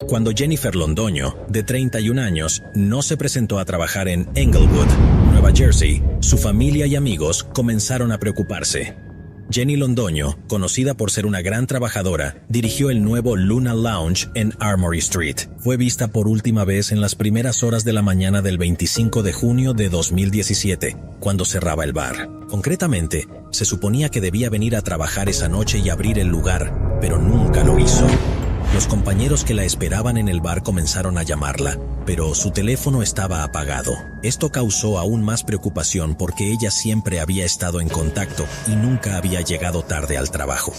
Cuando Jennifer Londoño, de 31 años, no se presentó a trabajar en Englewood, Nueva Jersey, su familia y amigos comenzaron a preocuparse. Jenny Londoño, conocida por ser una gran trabajadora, dirigió el nuevo Luna Lounge en Armory Street. Fue vista por última vez en las primeras horas de la mañana del 25 de junio de 2017, cuando cerraba el bar. Concretamente, se suponía que debía venir a trabajar esa noche y abrir el lugar, pero nunca lo hizo. Los compañeros que la esperaban en el bar comenzaron a llamarla, pero su teléfono estaba apagado. Esto causó aún más preocupación porque ella siempre había estado en contacto y nunca había llegado tarde al trabajo.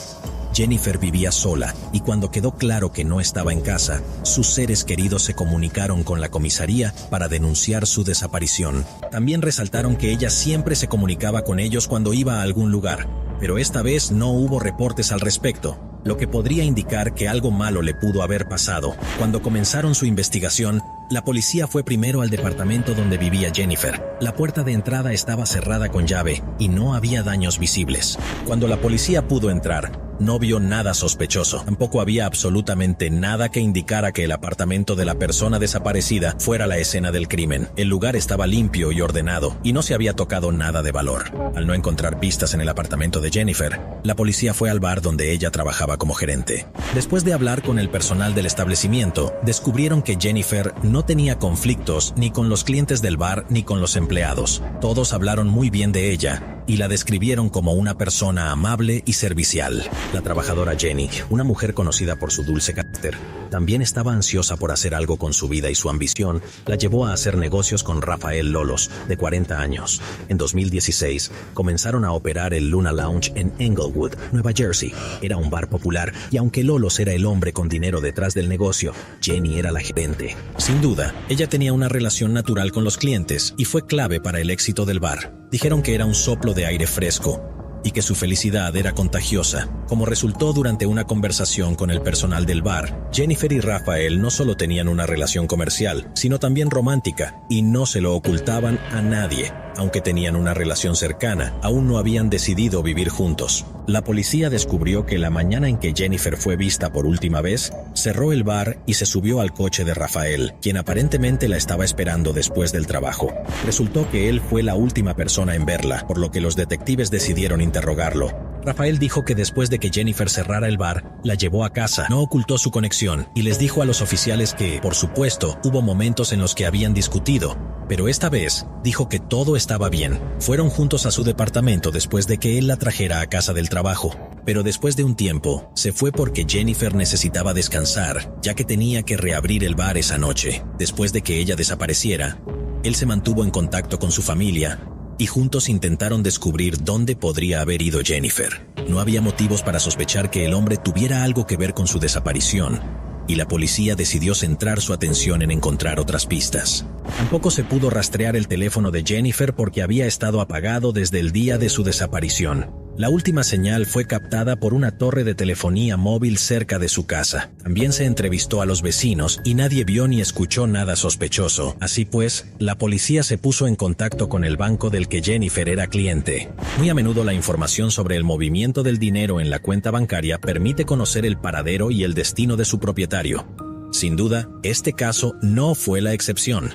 Jennifer vivía sola y cuando quedó claro que no estaba en casa, sus seres queridos se comunicaron con la comisaría para denunciar su desaparición. También resaltaron que ella siempre se comunicaba con ellos cuando iba a algún lugar, pero esta vez no hubo reportes al respecto, lo que podría indicar que algo malo le pudo haber pasado. Cuando comenzaron su investigación, la policía fue primero al departamento donde vivía Jennifer. La puerta de entrada estaba cerrada con llave y no había daños visibles. Cuando la policía pudo entrar, no vio nada sospechoso. Tampoco había absolutamente nada que indicara que el apartamento de la persona desaparecida fuera la escena del crimen. El lugar estaba limpio y ordenado y no se había tocado nada de valor. Al no encontrar pistas en el apartamento de Jennifer, la policía fue al bar donde ella trabajaba como gerente. Después de hablar con el personal del establecimiento, descubrieron que Jennifer no tenía conflictos ni con los clientes del bar ni con los empleados. Todos hablaron muy bien de ella y la describieron como una persona amable y servicial. La trabajadora Jenny, una mujer conocida por su dulce carácter, también estaba ansiosa por hacer algo con su vida y su ambición la llevó a hacer negocios con Rafael Lolos, de 40 años. En 2016, comenzaron a operar el Luna Lounge en Englewood, Nueva Jersey. Era un bar popular y aunque Lolos era el hombre con dinero detrás del negocio, Jenny era la gerente. Sin duda, ella tenía una relación natural con los clientes y fue clave para el éxito del bar. Dijeron que era un soplo de aire fresco y que su felicidad era contagiosa. Como resultó durante una conversación con el personal del bar, Jennifer y Rafael no solo tenían una relación comercial, sino también romántica, y no se lo ocultaban a nadie. Aunque tenían una relación cercana, aún no habían decidido vivir juntos. La policía descubrió que la mañana en que Jennifer fue vista por última vez, cerró el bar y se subió al coche de Rafael, quien aparentemente la estaba esperando después del trabajo. Resultó que él fue la última persona en verla, por lo que los detectives decidieron interrogarlo. Rafael dijo que después de que Jennifer cerrara el bar, la llevó a casa, no ocultó su conexión y les dijo a los oficiales que, por supuesto, hubo momentos en los que habían discutido, pero esta vez dijo que todo estaba bien. Fueron juntos a su departamento después de que él la trajera a casa del trabajo, pero después de un tiempo, se fue porque Jennifer necesitaba descansar, ya que tenía que reabrir el bar esa noche. Después de que ella desapareciera, él se mantuvo en contacto con su familia y juntos intentaron descubrir dónde podría haber ido Jennifer. No había motivos para sospechar que el hombre tuviera algo que ver con su desaparición, y la policía decidió centrar su atención en encontrar otras pistas. Tampoco se pudo rastrear el teléfono de Jennifer porque había estado apagado desde el día de su desaparición. La última señal fue captada por una torre de telefonía móvil cerca de su casa. También se entrevistó a los vecinos y nadie vio ni escuchó nada sospechoso. Así pues, la policía se puso en contacto con el banco del que Jennifer era cliente. Muy a menudo la información sobre el movimiento del dinero en la cuenta bancaria permite conocer el paradero y el destino de su propietario. Sin duda, este caso no fue la excepción.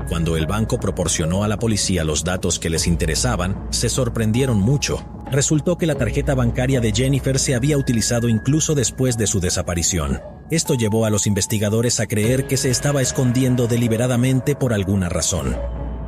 Cuando el banco proporcionó a la policía los datos que les interesaban, se sorprendieron mucho. Resultó que la tarjeta bancaria de Jennifer se había utilizado incluso después de su desaparición. Esto llevó a los investigadores a creer que se estaba escondiendo deliberadamente por alguna razón.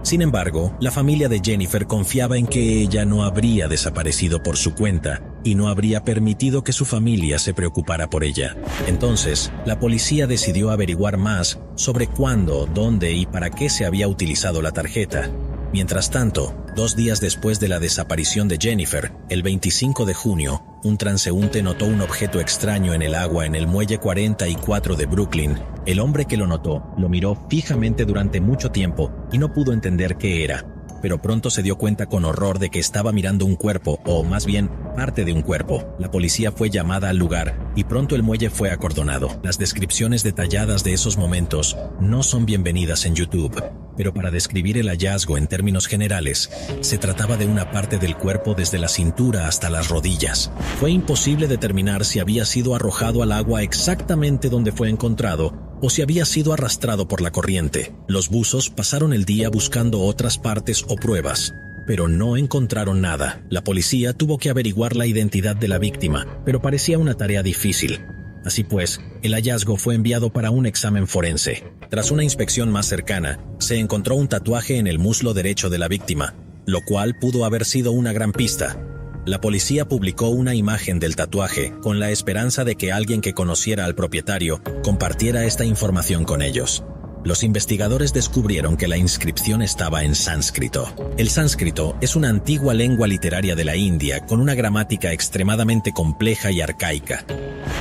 Sin embargo, la familia de Jennifer confiaba en que ella no habría desaparecido por su cuenta y no habría permitido que su familia se preocupara por ella. Entonces, la policía decidió averiguar más sobre cuándo, dónde y para qué se había utilizado la tarjeta. Mientras tanto, 2 días después de la desaparición de Jennifer, el 25 de junio, un transeúnte notó un objeto extraño en el agua en el muelle 44 de Brooklyn. El hombre que lo notó lo miró fijamente durante mucho tiempo y no pudo entender qué era, pero pronto se dio cuenta con horror de que estaba mirando un cuerpo, o más bien, parte de un cuerpo. La policía fue llamada al lugar y pronto el muelle fue acordonado. Las descripciones detalladas de esos momentos no son bienvenidas en YouTube. pero para describir el hallazgo en términos generales, se trataba de una parte del cuerpo desde la cintura hasta las rodillas. Fue imposible determinar si había sido arrojado al agua exactamente donde fue encontrado o si había sido arrastrado por la corriente. Los buzos pasaron el día buscando otras partes o pruebas, pero no encontraron nada. La policía tuvo que averiguar la identidad de la víctima, pero parecía una tarea difícil. Así pues, el hallazgo fue enviado para un examen forense. Tras una inspección más cercana, se encontró un tatuaje en el muslo derecho de la víctima, lo cual pudo haber sido una gran pista. La policía publicó una imagen del tatuaje con la esperanza de que alguien que conociera al propietario compartiera esta información con ellos. Los investigadores descubrieron que la inscripción estaba en sánscrito. El sánscrito es una antigua lengua literaria de la India con una gramática extremadamente compleja y arcaica.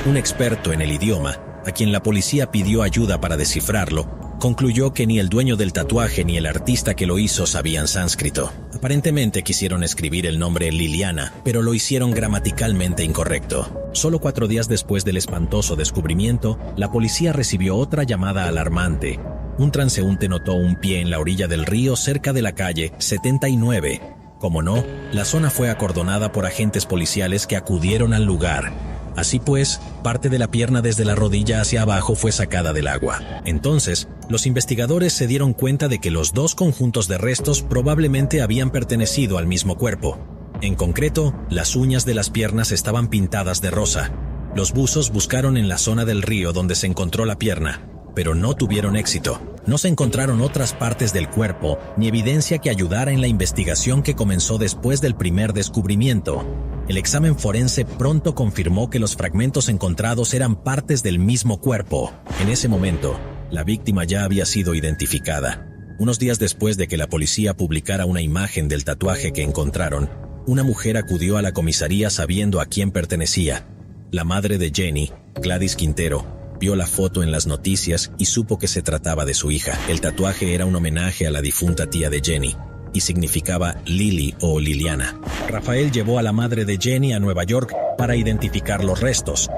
Un experto en el idioma, a quien la policía pidió ayuda para descifrarlo, concluyó que ni el dueño del tatuaje ni el artista que lo hizo sabían sánscrito. Aparentemente quisieron escribir el nombre Liliana, pero lo hicieron gramaticalmente incorrecto. Solo 4 días después del espantoso descubrimiento, la policía recibió otra llamada alarmante. Un transeúnte notó un pie en la orilla del río cerca de la calle 79. Como no, la zona fue acordonada por agentes policiales que acudieron al lugar. Así pues, parte de la pierna desde la rodilla hacia abajo fue sacada del agua. Entonces, los investigadores se dieron cuenta de que los 2 conjuntos de restos probablemente habían pertenecido al mismo cuerpo. En concreto, las uñas de las piernas estaban pintadas de rosa. Los buzos buscaron en la zona del río donde se encontró la pierna, pero no tuvieron éxito. No se encontraron otras partes del cuerpo ni evidencia que ayudara en la investigación que comenzó después del primer descubrimiento. El examen forense pronto confirmó que los fragmentos encontrados eran partes del mismo cuerpo. En ese momento, la víctima ya había sido identificada. Unos días después de que la policía publicara una imagen del tatuaje que encontraron, una mujer acudió a la comisaría sabiendo a quién pertenecía. La madre de Jenny, Gladys Quintero, vio la foto en las noticias y supo que se trataba de su hija. El tatuaje era un homenaje a la difunta tía de Jenny y significaba Lily o Liliana. Rafael llevó a la madre de Jenny a Nueva York para identificar los restos.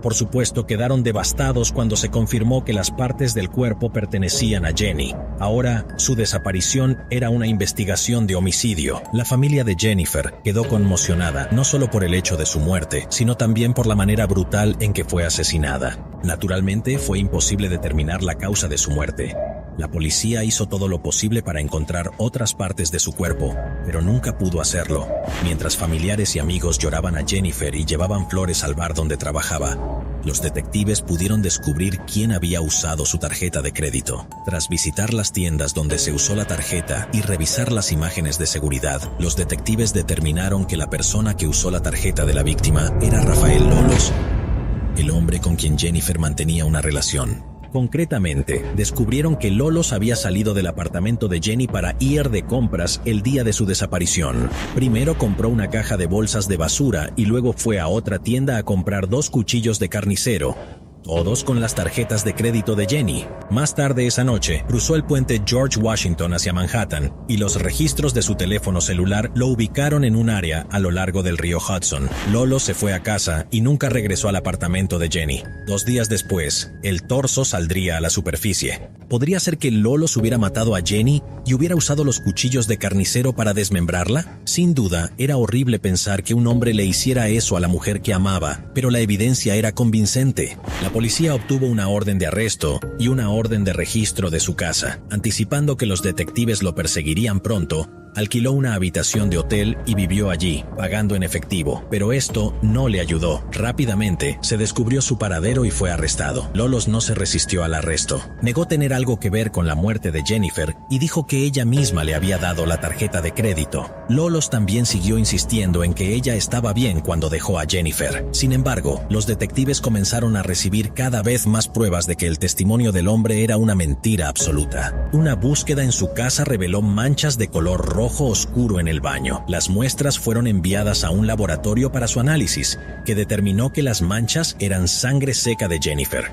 Por supuesto, quedaron devastados cuando se confirmó que las partes del cuerpo pertenecían a Jenny. Ahora, su desaparición era una investigación de homicidio. La familia de Jennifer quedó conmocionada, no solo por el hecho de su muerte, sino también por la manera brutal en que fue asesinada. Naturalmente, fue imposible determinar la causa de su muerte. La policía hizo todo lo posible para encontrar otras partes de su cuerpo, pero nunca pudo hacerlo. Mientras familiares y amigos lloraban a Jennifer y llevaban flores al bar donde trabajaba, los detectives pudieron descubrir quién había usado su tarjeta de crédito. Tras visitar las tiendas donde se usó la tarjeta y revisar las imágenes de seguridad, los detectives determinaron que la persona que usó la tarjeta de la víctima era Rafael Lolos, el hombre con quien Jennifer mantenía una relación. Concretamente, descubrieron que Lolos había salido del apartamento de Jenny para ir de compras el día de su desaparición. Primero compró una caja de bolsas de basura y luego fue a otra tienda a comprar 2 cuchillos de carnicero, todos con las tarjetas de crédito de Jenny. Más tarde esa noche, cruzó el puente George Washington hacia Manhattan y los registros de su teléfono celular lo ubicaron en un área a lo largo del río Hudson. Lolo se fue a casa y nunca regresó al apartamento de Jenny. 2 días después, el torso saldría a la superficie. ¿Podría ser que Lolos hubiera matado a Jenny y hubiera usado los cuchillos de carnicero para desmembrarla? Sin duda, era horrible pensar que un hombre le hiciera eso a la mujer que amaba, pero la evidencia era convincente. La policía obtuvo una orden de arresto y una orden de registro de su casa. Anticipando que los detectives lo perseguirían pronto, alquiló una habitación de hotel y vivió allí, pagando en efectivo. Pero esto no le ayudó. Rápidamente, se descubrió su paradero y fue arrestado. Lolos no se resistió al arresto. Negó tener algo que ver con la muerte de Jennifer y dijo que ella misma le había dado la tarjeta de crédito. Lolos también siguió insistiendo en que ella estaba bien cuando dejó a Jennifer. Sin embargo, los detectives comenzaron a recibir cada vez más pruebas de que el testimonio del hombre era una mentira absoluta. Una búsqueda en su casa reveló manchas de color rojo oscuro en el baño. Las muestras fueron enviadas a un laboratorio para su análisis, que determinó que las manchas eran sangre seca de Jennifer.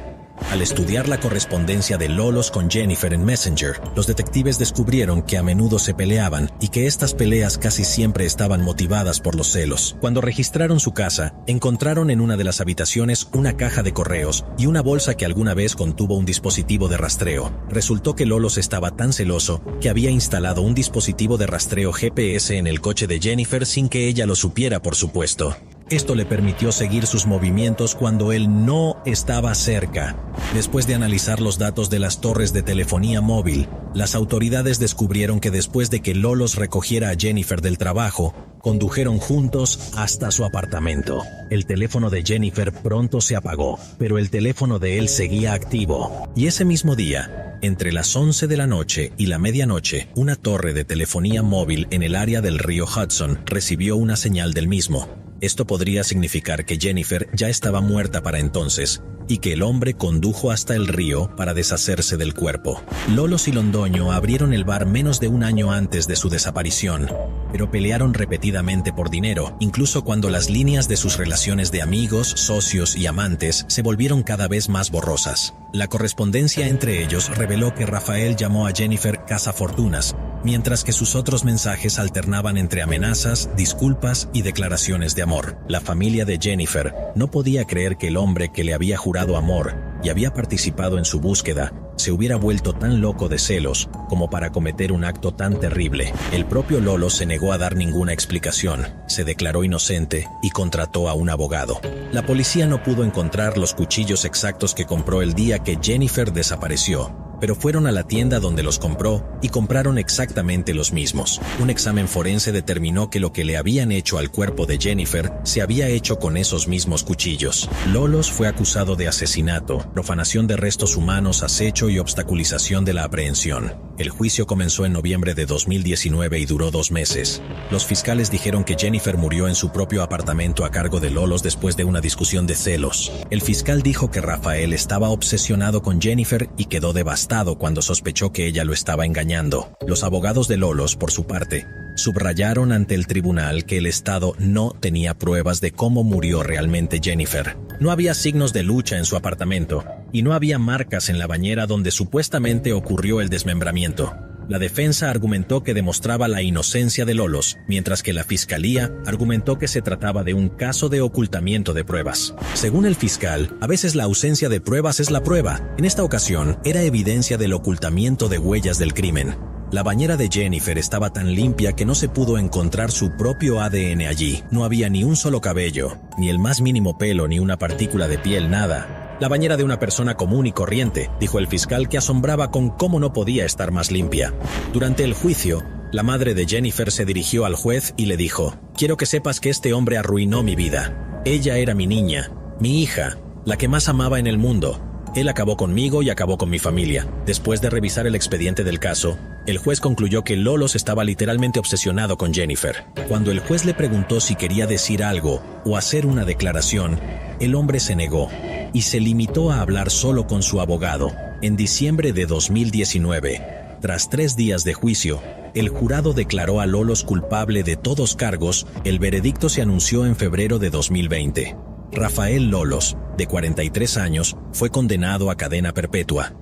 Al estudiar la correspondencia de Lolos con Jennifer en Messenger, los detectives descubrieron que a menudo se peleaban y que estas peleas casi siempre estaban motivadas por los celos. Cuando registraron su casa, encontraron en una de las habitaciones una caja de correos y una bolsa que alguna vez contuvo un dispositivo de rastreo. Resultó que Lolos estaba tan celoso que había instalado un dispositivo de rastreo GPS en el coche de Jennifer sin que ella lo supiera, por supuesto. Esto le permitió seguir sus movimientos cuando él no estaba cerca. Después de analizar los datos de las torres de telefonía móvil, las autoridades descubrieron que después de que Lolos recogiera a Jennifer del trabajo, condujeron juntos hasta su apartamento. El teléfono de Jennifer pronto se apagó, pero el teléfono de él seguía activo. Y ese mismo día, entre las 11 de la noche y la medianoche, una torre de telefonía móvil en el área del río Hudson recibió una señal del mismo. Esto podría significar que Jennifer ya estaba muerta para entonces y que el hombre condujo hasta el río para deshacerse del cuerpo. Lolos y Londoño abrieron el bar menos de un año antes de su desaparición, pero pelearon repetidamente por dinero, incluso cuando las líneas de sus relaciones de amigos, socios y amantes se volvieron cada vez más borrosas. La correspondencia entre ellos reveló que Rafael llamó a Jennifer cazafortunas, mientras que sus otros mensajes alternaban entre amenazas, disculpas y declaraciones de amor. La familia de Jennifer no podía creer que el hombre que le había jurado amor y había participado en su búsqueda se hubiera vuelto tan loco de celos como para cometer un acto tan terrible. El propio Lolos se negó a dar ninguna explicación, se declaró inocente y contrató a un abogado. La policía no pudo encontrar los cuchillos exactos que compró el día que Jennifer desapareció, pero fueron a la tienda donde los compró y compraron exactamente los mismos. Un examen forense determinó que lo que le habían hecho al cuerpo de Jennifer se había hecho con esos mismos cuchillos. Lolos fue acusado de asesinato, profanación de restos humanos, acecho y obstaculización de la aprehensión. El juicio comenzó en noviembre de 2019 y duró 2 meses. Los fiscales dijeron que Jennifer murió en su propio apartamento a cargo de Lolos después de una discusión de celos. El fiscal dijo que Rafael estaba obsesionado con Jennifer y quedó devastado cuando sospechó que ella lo estaba engañando. Los abogados de Lolos, por su parte, subrayaron ante el tribunal que el Estado no tenía pruebas de cómo murió realmente Jennifer. No había signos de lucha en su apartamento y no había marcas en la bañera donde supuestamente ocurrió el desmembramiento. La defensa argumentó que demostraba la inocencia de Lolos, mientras que la fiscalía argumentó que se trataba de un caso de ocultamiento de pruebas. Según el fiscal, a veces la ausencia de pruebas es la prueba. En esta ocasión, era evidencia del ocultamiento de huellas del crimen. La bañera de Jennifer estaba tan limpia que no se pudo encontrar su propio ADN allí. No había ni un solo cabello, ni el más mínimo pelo, ni una partícula de piel, nada. La bañera de una persona común y corriente, dijo el fiscal, que asombraba con cómo no podía estar más limpia. Durante el juicio, la madre de Jennifer se dirigió al juez y le dijo: «Quiero que sepas que este hombre arruinó mi vida. Ella era mi niña, mi hija, la que más amaba en el mundo. Él acabó conmigo y acabó con mi familia». Después de revisar el expediente del caso, el juez concluyó que Lolos estaba literalmente obsesionado con Jennifer. Cuando el juez le preguntó si quería decir algo o hacer una declaración, el hombre se negó y se limitó a hablar solo con su abogado. En diciembre de 2019, tras 3 días de juicio, el jurado declaró a Lolos culpable de todos cargos. El veredicto se anunció en febrero de 2020. Rafael Lolos, de 43 años, fue condenado a cadena perpetua.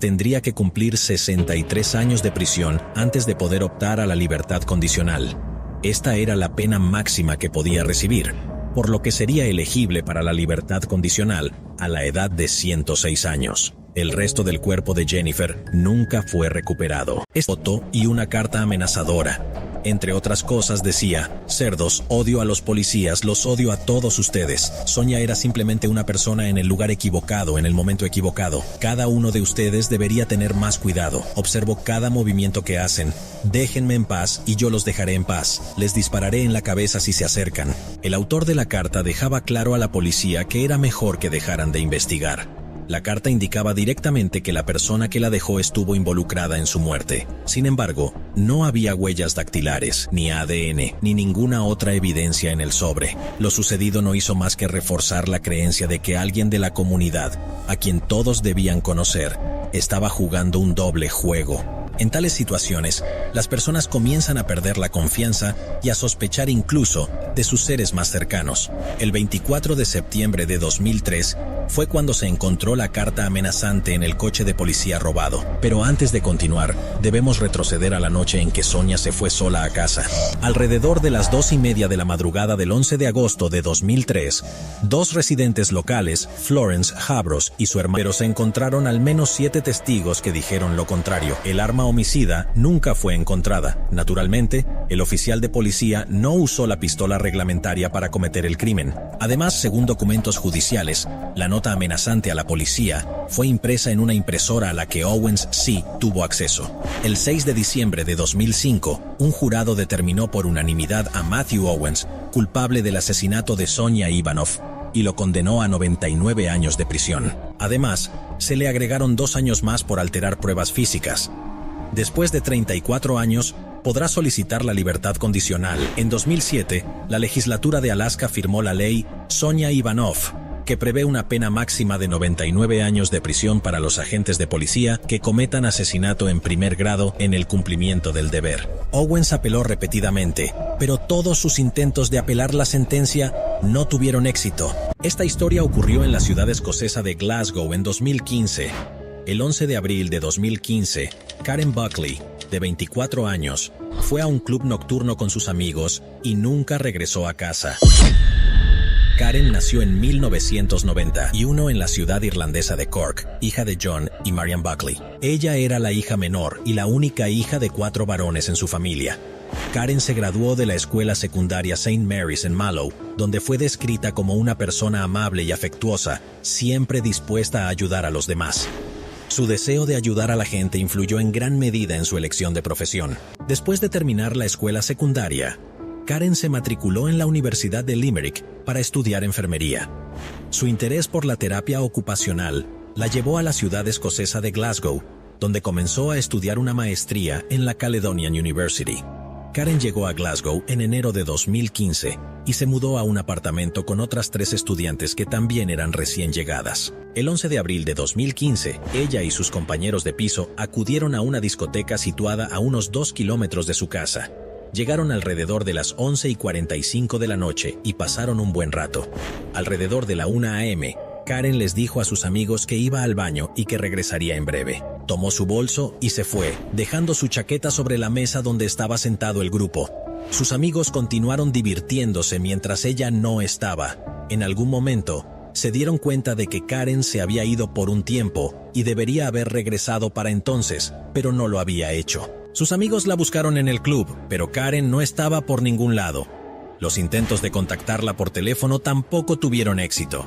Tendría que cumplir 63 años de prisión antes de poder optar a la libertad condicional. Esta era la pena máxima que podía recibir, por lo que sería elegible para la libertad condicional a la edad de 106 años. El resto del cuerpo de Jennifer nunca fue recuperado. Foto y una carta amenazadora. Entre otras cosas decía: «Cerdos, odio a los policías, los odio a todos ustedes. Sonia era simplemente una persona en el lugar equivocado, en el momento equivocado. Cada uno de ustedes debería tener más cuidado. Observo cada movimiento que hacen. Déjenme en paz y yo los dejaré en paz. Les dispararé en la cabeza si se acercan». El autor de la carta dejaba claro a la policía que era mejor que dejaran de investigar. La carta indicaba directamente que la persona que la dejó estuvo involucrada en su muerte. Sin embargo, no había huellas dactilares, ni ADN, ni ninguna otra evidencia en el sobre. Lo sucedido no hizo más que reforzar la creencia de que alguien de la comunidad, a quien todos debían conocer, estaba jugando un doble juego. En tales situaciones, las personas comienzan a perder la confianza y a sospechar incluso de sus seres más cercanos. El 24 de septiembre de 2003 fue cuando se encontró la carta amenazante en el coche de policía robado. Pero antes de continuar, debemos retroceder a la noche en que Sonia se fue sola a casa. Alrededor de las 2:30 de la madrugada del 11 de agosto de 2003, dos residentes locales, Florence Habros y su hermano, se encontraron al menos 7 testigos que dijeron lo contrario. El arma homicida nunca fue encontrada. Naturalmente, el oficial de policía no usó la pistola reglamentaria para cometer el crimen. Además, según documentos judiciales, la nota amenazante a la policía fue impresa en una impresora a la que Owens sí tuvo acceso. El 6 de diciembre de 2005, un jurado determinó por unanimidad a Matthew Owens culpable del asesinato de Sonia Ivanov y lo condenó a 99 años de prisión. Además, se le agregaron 2 años más por alterar pruebas físicas. Después de 34 años, podrá solicitar la libertad condicional. En 2007, la legislatura de Alaska firmó la ley Sonia Ivanov, que prevé una pena máxima de 99 años de prisión para los agentes de policía que cometan asesinato en primer grado en el cumplimiento del deber. Owens apeló repetidamente, pero todos sus intentos de apelar la sentencia no tuvieron éxito. Esta historia ocurrió en la ciudad escocesa de Glasgow en 2015. El 11 de abril de 2015, Karen Buckley, de 24 años, fue a un club nocturno con sus amigos y nunca regresó a casa. Karen nació en 1991 en la ciudad irlandesa de Cork, hija de John y Marian Buckley. Ella era la hija menor y la única hija de 4 varones en su familia. Karen se graduó de la escuela secundaria St. Mary's en Mallow, donde fue descrita como una persona amable y afectuosa, siempre dispuesta a ayudar a los demás. Su deseo de ayudar a la gente influyó en gran medida en su elección de profesión. Después de terminar la escuela secundaria, Karen se matriculó en la Universidad de Limerick para estudiar enfermería. Su interés por la terapia ocupacional la llevó a la ciudad escocesa de Glasgow, donde comenzó a estudiar una maestría en la Caledonian University. Karen llegó a Glasgow en enero de 2015 y se mudó a un apartamento con otras 3 estudiantes que también eran recién llegadas. El 11 de abril de 2015, ella y sus compañeros de piso acudieron a una discoteca situada a unos 2 kilómetros de su casa. Llegaron alrededor de las 11:45 de la noche y pasaron un buen rato. Alrededor de la 1 a.m., Karen les dijo a sus amigos que iba al baño y que regresaría en breve. Tomó su bolso y se fue, dejando su chaqueta sobre la mesa donde estaba sentado el grupo. Sus amigos continuaron divirtiéndose mientras ella no estaba. En algún momento, se dieron cuenta de que Karen se había ido por un tiempo y debería haber regresado para entonces, pero no lo había hecho. Sus amigos la buscaron en el club, pero Karen no estaba por ningún lado. Los intentos de contactarla por teléfono tampoco tuvieron éxito.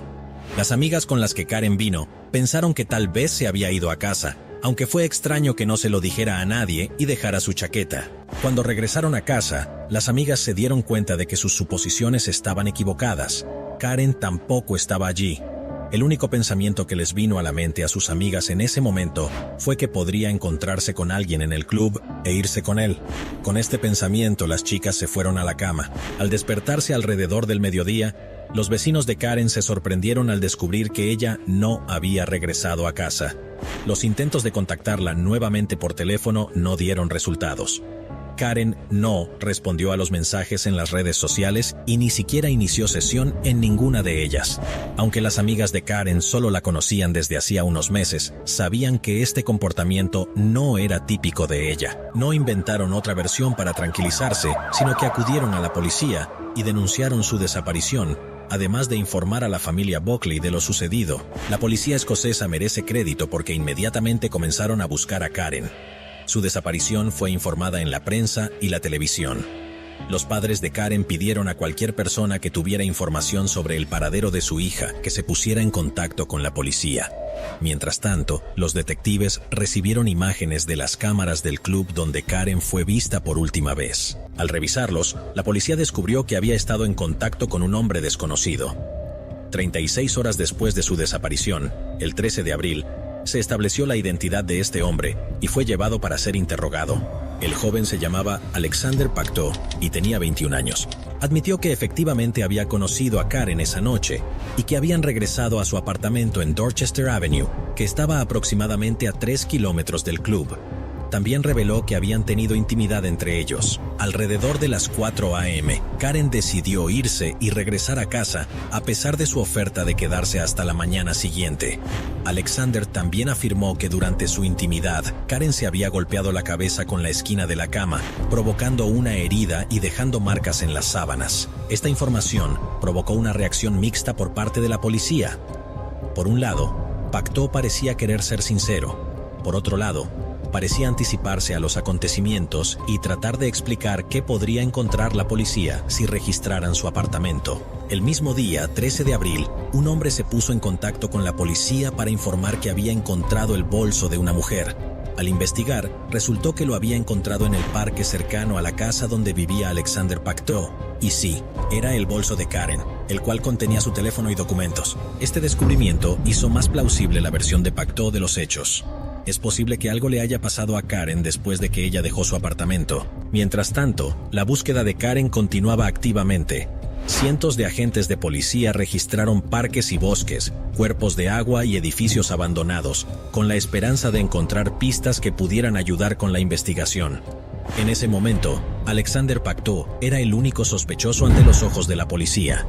Las amigas con las que Karen vino pensaron que tal vez se había ido a casa, aunque fue extraño que no se lo dijera a nadie y dejara su chaqueta. Cuando regresaron a casa, las amigas se dieron cuenta de que sus suposiciones estaban equivocadas. Karen tampoco estaba allí. El único pensamiento que les vino a la mente a sus amigas en ese momento fue que podría encontrarse con alguien en el club e irse con él. Con este pensamiento, las chicas se fueron a la cama. Al despertarse alrededor del mediodía, los vecinos de Karen se sorprendieron al descubrir que ella no había regresado a casa. Los intentos de contactarla nuevamente por teléfono no dieron resultados. Karen no respondió a los mensajes en las redes sociales y ni siquiera inició sesión en ninguna de ellas. Aunque las amigas de Karen solo la conocían desde hacía unos meses, sabían que este comportamiento no era típico de ella. No inventaron otra versión para tranquilizarse, sino que acudieron a la policía y denunciaron su desaparición, además de informar a la familia Buckley de lo sucedido. La policía escocesa merece crédito porque inmediatamente comenzaron a buscar a Karen. Su desaparición fue informada en la prensa y la televisión. Los padres de Karen pidieron a cualquier persona que tuviera información sobre el paradero de su hija que se pusiera en contacto con la policía. Mientras tanto, los detectives recibieron imágenes de las cámaras del club donde Karen fue vista por última vez. Al revisarlos, la policía descubrió que había estado en contacto con un hombre desconocido. 36 horas después de su desaparición, el 13 de abril, se estableció la identidad de este hombre y fue llevado para ser interrogado. El joven se llamaba Alexander Pacto y tenía 21 años. Admitió que efectivamente había conocido a Karen esa noche y que habían regresado a su apartamento en Dorchester Avenue, que estaba aproximadamente a 3 kilómetros del club. también reveló que habían tenido intimidad entre ellos. Alrededor de las 4 a.m., Karen decidió irse y regresar a casa, a pesar de su oferta de quedarse hasta la mañana siguiente. Alexander también afirmó que durante su intimidad, Karen se había golpeado la cabeza con la esquina de la cama, provocando una herida y dejando marcas en las sábanas. Esta información provocó una reacción mixta por parte de la policía. Por un lado, Pacto parecía querer ser sincero. Por otro lado, parecía anticiparse a los acontecimientos y tratar de explicar qué podría encontrar la policía si registraran su apartamento. El mismo día, 13 de abril, un hombre se puso en contacto con la policía para informar que había encontrado el bolso de una mujer. Al investigar, resultó que lo había encontrado en el parque cercano a la casa donde vivía Alexander Pacto. Y sí, era el bolso de Karen, el cual contenía su teléfono y documentos. Este descubrimiento hizo más plausible la versión de Pacto de los hechos. Es posible que algo le haya pasado a Karen después de que ella dejó su apartamento. Mientras tanto, la búsqueda de Karen continuaba activamente. Cientos de agentes de policía registraron parques y bosques, cuerpos de agua y edificios abandonados, con la esperanza de encontrar pistas que pudieran ayudar con la investigación. En ese momento, Alexander Pacto era el único sospechoso ante los ojos de la policía.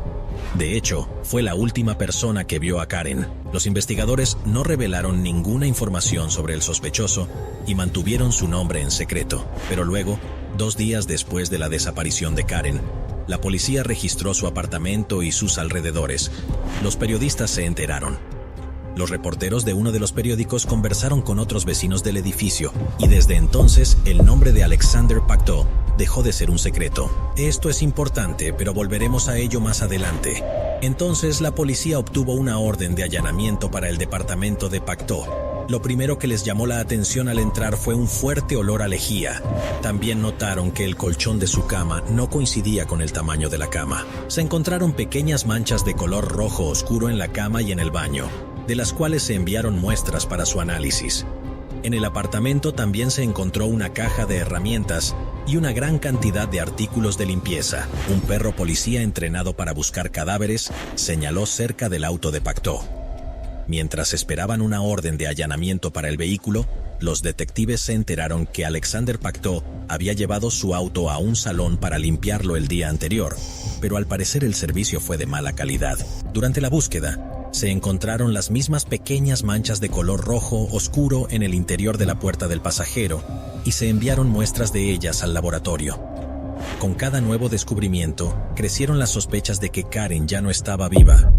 De hecho, fue la última persona que vio a Karen. Los investigadores no revelaron ninguna información sobre el sospechoso y mantuvieron su nombre en secreto. Pero luego, 2 días después de la desaparición de Karen, la policía registró su apartamento y sus alrededores. Los periodistas se enteraron. Los reporteros de uno de los periódicos conversaron con otros vecinos del edificio y desde entonces el nombre de Alexander Pacto dejó de ser un secreto. Esto es importante, pero volveremos a ello más adelante. Entonces la policía obtuvo una orden de allanamiento para el departamento de Pacto. Lo primero que les llamó la atención al entrar fue un fuerte olor a lejía. También notaron que el colchón de su cama no coincidía con el tamaño de la cama. Se encontraron pequeñas manchas de color rojo oscuro en la cama y en el baño, de las cuales se enviaron muestras para su análisis. En el apartamento también se encontró una caja de herramientas y una gran cantidad de artículos de limpieza. Un perro policía entrenado para buscar cadáveres señaló cerca del auto de Pacto. Mientras esperaban una orden de allanamiento para el vehículo, los detectives se enteraron que Alexander Pacto había llevado su auto a un salón para limpiarlo el día anterior, pero al parecer el servicio fue de mala calidad. Durante la búsqueda, se encontraron las mismas pequeñas manchas de color rojo oscuro en el interior de la puerta del pasajero y se enviaron muestras de ellas al laboratorio. Con cada nuevo descubrimiento, crecieron las sospechas de que Karen ya no estaba viva.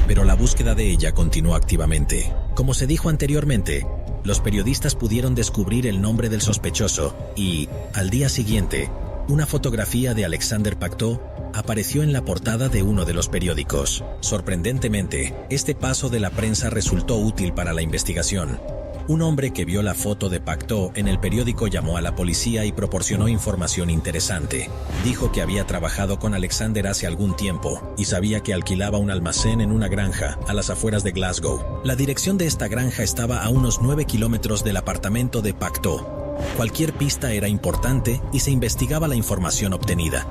Pero la búsqueda de ella continuó activamente. Como se dijo anteriormente, los periodistas pudieron descubrir el nombre del sospechoso y, al día siguiente, una fotografía de Alexander Pacto apareció en la portada de uno de los periódicos. Sorprendentemente, este paso de la prensa resultó útil para la investigación. Un hombre que vio la foto de Pacto en el periódico llamó a la policía y proporcionó información interesante. Dijo que había trabajado con Alexander hace algún tiempo y sabía que alquilaba un almacén en una granja a las afueras de Glasgow. La dirección de esta granja estaba a unos 9 kilómetros del apartamento de Pacto. Cualquier pista era importante y se investigaba la información obtenida.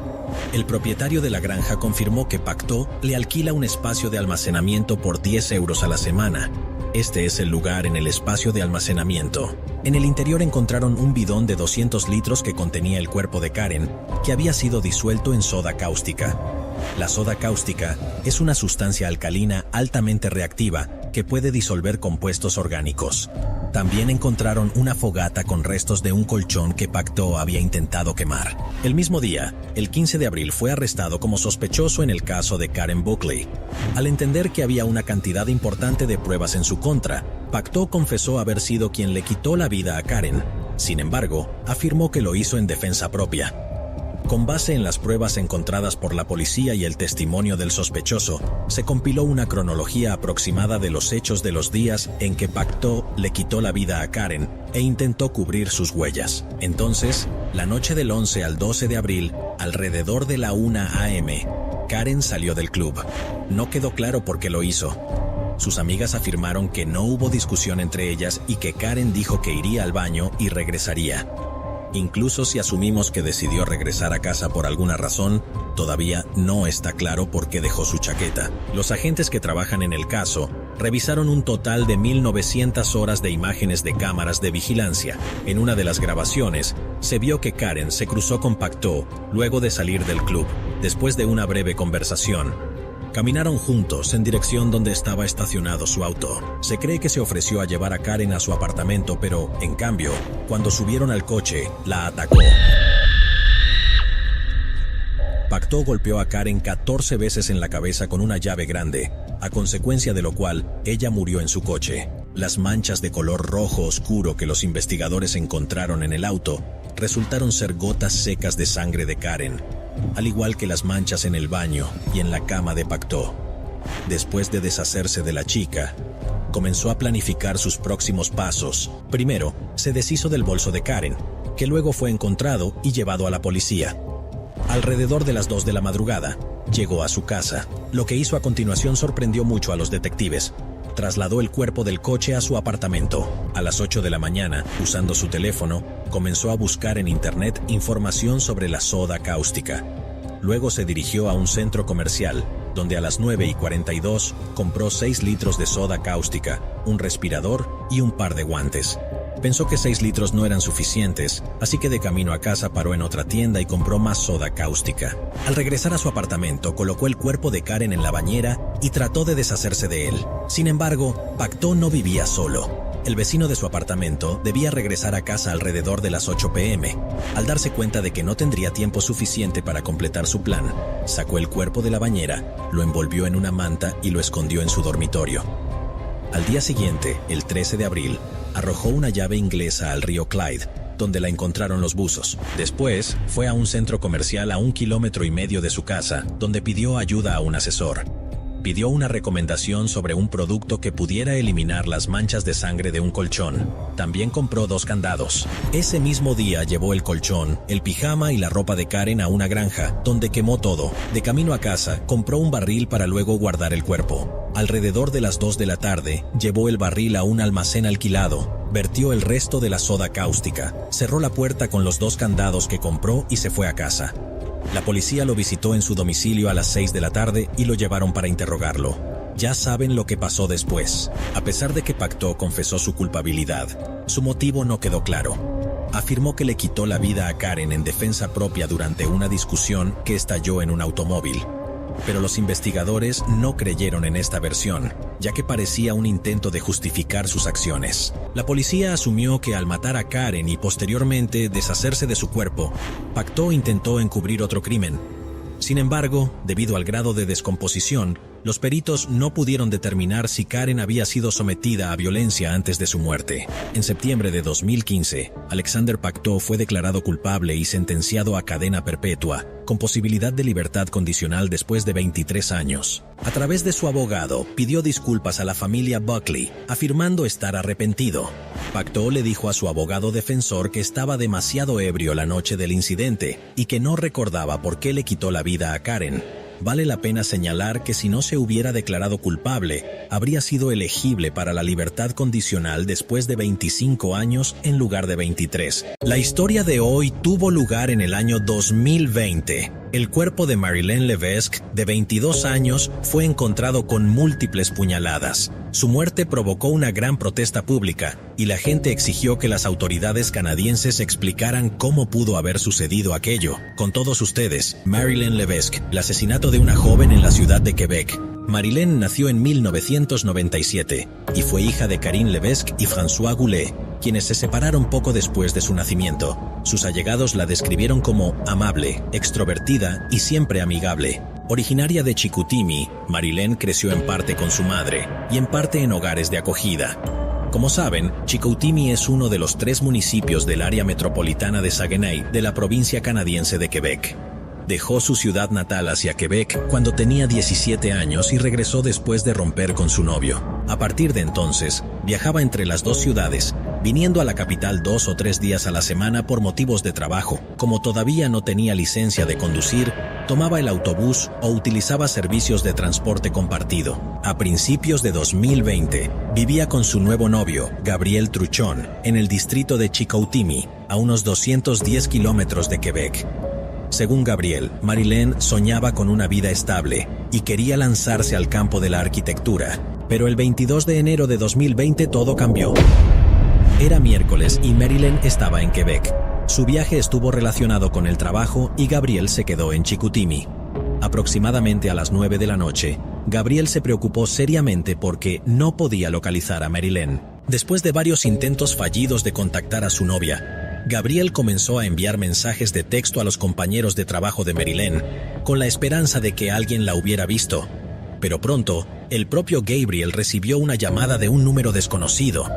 El propietario de la granja confirmó que Pacto le alquila un espacio de almacenamiento por 10 euros a la semana. Este es el lugar en el espacio de almacenamiento. En el interior encontraron un bidón de 200 litros que contenía el cuerpo de Karen, que había sido disuelto en soda cáustica. La soda cáustica es una sustancia alcalina altamente reactiva que puede disolver compuestos orgánicos. También encontraron una fogata con restos de un colchón que Pacto había intentado quemar. El mismo día, el 15 de abril, fue arrestado como sospechoso en el caso de Karen Buckley. Al entender que había una cantidad importante de pruebas en su contra, Pacto confesó haber sido quien le quitó la vida a Karen. Sin embargo, afirmó que lo hizo en defensa propia. Con base en las pruebas encontradas por la policía y el testimonio del sospechoso, se compiló una cronología aproximada de los hechos de los días en que Pacto le quitó la vida a Karen e intentó cubrir sus huellas. Entonces, la noche del 11 al 12 de abril, alrededor de la 1 a.m., Karen salió del club. No quedó claro por qué lo hizo. Sus amigas afirmaron que no hubo discusión entre ellas y que Karen dijo que iría al baño y regresaría. Incluso si asumimos que decidió regresar a casa por alguna razón, todavía no está claro por qué dejó su chaqueta. Los agentes que trabajan en el caso revisaron un total de 1.900 horas de imágenes de cámaras de vigilancia. En una de las grabaciones, se vio que Karen se cruzó con Pacto luego de salir del club. Después de una breve conversación, caminaron juntos en dirección donde estaba estacionado su auto. Se cree que se ofreció a llevar a Karen a su apartamento, pero, en cambio, cuando subieron al coche, la atacó. Pacto golpeó a Karen 14 veces en la cabeza con una llave grande, a consecuencia de lo cual ella murió en su coche. Las manchas de color rojo oscuro que los investigadores encontraron en el auto resultaron ser gotas secas de sangre de Karen, al igual que las manchas en el baño y en la cama de Pacto. Después de deshacerse de la chica, comenzó a planificar sus próximos pasos. Primero, se deshizo del bolso de Karen, que luego fue encontrado y llevado a la policía. Alrededor de las 2 de la madrugada, llegó a su casa. Lo que hizo a continuación sorprendió mucho a los detectives. Trasladó el cuerpo del coche a su apartamento. A las 8 de la mañana, usando su teléfono, comenzó a buscar en internet información sobre la soda cáustica. Luego se dirigió a un centro comercial, donde a las 9:42 compró 6 litros de soda cáustica, un respirador y un par de guantes. Pensó que 6 litros no eran suficientes, así que de camino a casa paró en otra tienda y compró más soda cáustica. Al regresar a su apartamento, colocó el cuerpo de Karen en la bañera y trató de deshacerse de él. Sin embargo, Pacto no vivía solo. El vecino de su apartamento debía regresar a casa alrededor de las 8 p.m. Al darse cuenta de que no tendría tiempo suficiente para completar su plan, sacó el cuerpo de la bañera, lo envolvió en una manta y lo escondió en su dormitorio. Al día siguiente, el 13 de abril, arrojó una llave inglesa al río Clyde, donde la encontraron los buzos. Después, fue a un centro comercial a 1,5 kilómetros de su casa, donde pidió ayuda a un asesor. Pidió una recomendación sobre un producto que pudiera eliminar las manchas de sangre de un colchón. También compró 2 candados. Ese mismo día llevó el colchón, el pijama y la ropa de Karen a una granja, donde quemó todo. De camino a casa, compró un barril para luego guardar el cuerpo. Alrededor de las 2 de la tarde, llevó el barril a un almacén alquilado. Vertió el resto de la soda cáustica, cerró la puerta con los 2 candados que compró y se fue a casa. La policía lo visitó en su domicilio a las 6 de la tarde y lo llevaron para interrogarlo. Ya saben lo que pasó después. A pesar de que Pacto confesó su culpabilidad, su motivo no quedó claro. Afirmó que le quitó la vida a Karen en defensa propia durante una discusión que estalló en un automóvil. Pero los investigadores no creyeron en esta versión, ya que parecía un intento de justificar sus acciones. La policía asumió que al matar a Karen y posteriormente deshacerse de su cuerpo, Pacto intentó encubrir otro crimen. Sin embargo, debido al grado de descomposición, los peritos no pudieron determinar si Karen había sido sometida a violencia antes de su muerte. En septiembre de 2015, Alexander Pacto fue declarado culpable y sentenciado a cadena perpetua, con posibilidad de libertad condicional después de 23 años. A través de su abogado, pidió disculpas a la familia Buckley, afirmando estar arrepentido. Pacto le dijo a su abogado defensor que estaba demasiado ebrio la noche del incidente y que no recordaba por qué le quitó la vida a Karen. Vale la pena señalar que si no se hubiera declarado culpable, habría sido elegible para la libertad condicional después de 25 años en lugar de 23. La historia de hoy tuvo lugar en el año 2020. El cuerpo de Marilyn Levesque, de 22 años, fue encontrado con múltiples puñaladas. Su muerte provocó una gran protesta pública y la gente exigió que las autoridades canadienses explicaran cómo pudo haber sucedido aquello. Con todos ustedes, Marilyn Levesque, el asesinato de una joven en la ciudad de Quebec. Marilyn nació en 1997 y fue hija de Karine Levesque y François Goulet, quienes se separaron poco después de su nacimiento. Sus allegados la describieron como amable, extrovertida y siempre amigable. Originaria de Chicoutimi, Marilyn creció en parte con su madre y en parte en hogares de acogida. Como saben, Chicoutimi es uno de los 3 municipios del área metropolitana de Saguenay de la provincia canadiense de Quebec. Dejó su ciudad natal hacia Quebec cuando tenía 17 años y regresó después de romper con su novio. A partir de entonces, viajaba entre las 2 ciudades viniendo a la capital 2 o 3 días a la semana por motivos de trabajo. Como todavía no tenía licencia de conducir, tomaba el autobús o utilizaba servicios de transporte compartido. A principios de 2020, vivía con su nuevo novio, Gabriel Truchon, en el distrito de Chicoutimi, a unos 210 kilómetros de Quebec. Según Gabriel, Marilyn soñaba con una vida estable y quería lanzarse al campo de la arquitectura. Pero el 22 de enero de 2020 todo cambió. Era miércoles y Marilyn estaba en Quebec. Su viaje estuvo relacionado con el trabajo y Gabriel se quedó en Chicoutimi. Aproximadamente a las 9 de la noche, Gabriel se preocupó seriamente porque no podía localizar a Marilyn. Después de varios intentos fallidos de contactar a su novia, Gabriel comenzó a enviar mensajes de texto a los compañeros de trabajo de Marilyn, con la esperanza de que alguien la hubiera visto. Pero pronto, el propio Gabriel recibió una llamada de un número desconocido.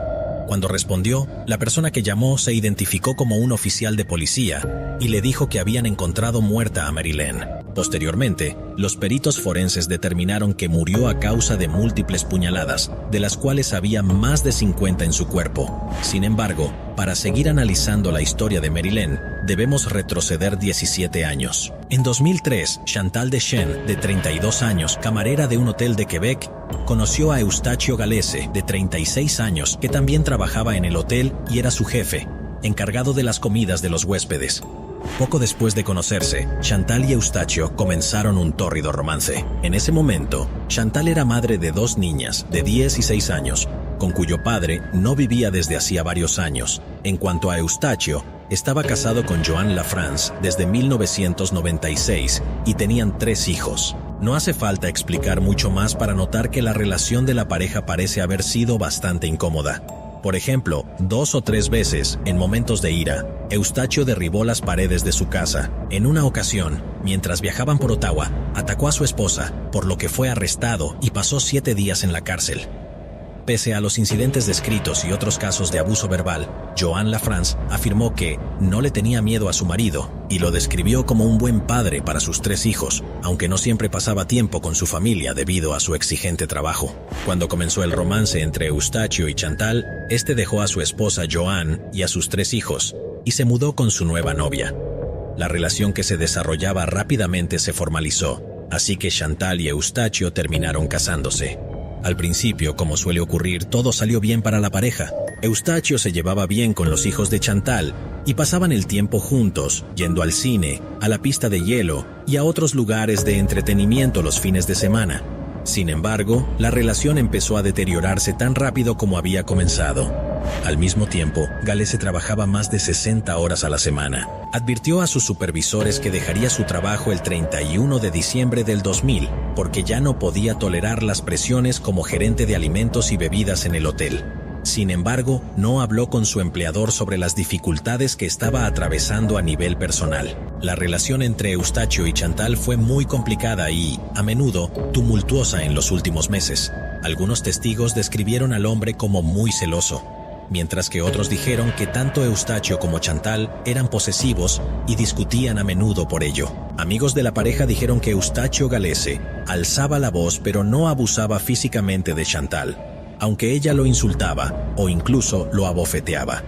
Cuando respondió, la persona que llamó se identificó como un oficial de policía y le dijo que habían encontrado muerta a Marilyn. Posteriormente, los peritos forenses determinaron que murió a causa de múltiples puñaladas, de las cuales había más de 50 en su cuerpo. Sin embargo, para seguir analizando la historia de Marilyn, debemos retroceder 17 años. En 2003, Chantal Deschênes, de 32 años, camarera de un hotel de Quebec, conoció a Eustachio Galese, de 36 años, que también trabajaba en el hotel y era su jefe, encargado de las comidas de los huéspedes. Poco después de conocerse, Chantal y Eustachio comenzaron un tórrido romance. En ese momento, Chantal era madre de 2 niñas, de 10 y 6 años, con cuyo padre no vivía desde hacía varios años. En cuanto a Eustachio, estaba casado con Joanne Lafrance desde 1996 y tenían 3 hijos. No hace falta explicar mucho más para notar que la relación de la pareja parece haber sido bastante incómoda. Por ejemplo, 2 o 3 veces, en momentos de ira, Eustachio derribó las paredes de su casa. En una ocasión, mientras viajaban por Ottawa, atacó a su esposa, por lo que fue arrestado y pasó 7 días en la cárcel. Pese a los incidentes descritos y otros casos de abuso verbal, Joanne Lafrance afirmó que no le tenía miedo a su marido y lo describió como un buen padre para sus 3 hijos, aunque no siempre pasaba tiempo con su familia debido a su exigente trabajo. Cuando comenzó el romance entre Eustachio y Chantal, este dejó a su esposa Joanne y a sus 3 hijos y se mudó con su nueva novia. La relación que se desarrollaba rápidamente se formalizó, así que Chantal y Eustachio terminaron casándose. Al principio, como suele ocurrir, todo salió bien para la pareja. Eustachio se llevaba bien con los hijos de Chantal y pasaban el tiempo juntos, yendo al cine, a la pista de hielo y a otros lugares de entretenimiento los fines de semana. Sin embargo, la relación empezó a deteriorarse tan rápido como había comenzado. Al mismo tiempo, Galese trabajaba más de 60 horas a la semana. Advirtió a sus supervisores que dejaría su trabajo el 31 de diciembre del 2000, porque ya no podía tolerar las presiones como gerente de alimentos y bebidas en el hotel. Sin embargo, no habló con su empleador sobre las dificultades que estaba atravesando a nivel personal. La relación entre Eustachio y Chantal fue muy complicada y, a menudo, tumultuosa en los últimos meses. Algunos testigos describieron al hombre como muy celoso, mientras que otros dijeron que tanto Eustachio como Chantal eran posesivos y discutían a menudo por ello. Amigos de la pareja dijeron que Eustachio Galese alzaba la voz pero no abusaba físicamente de Chantal, aunque ella lo insultaba o incluso lo abofeteaba.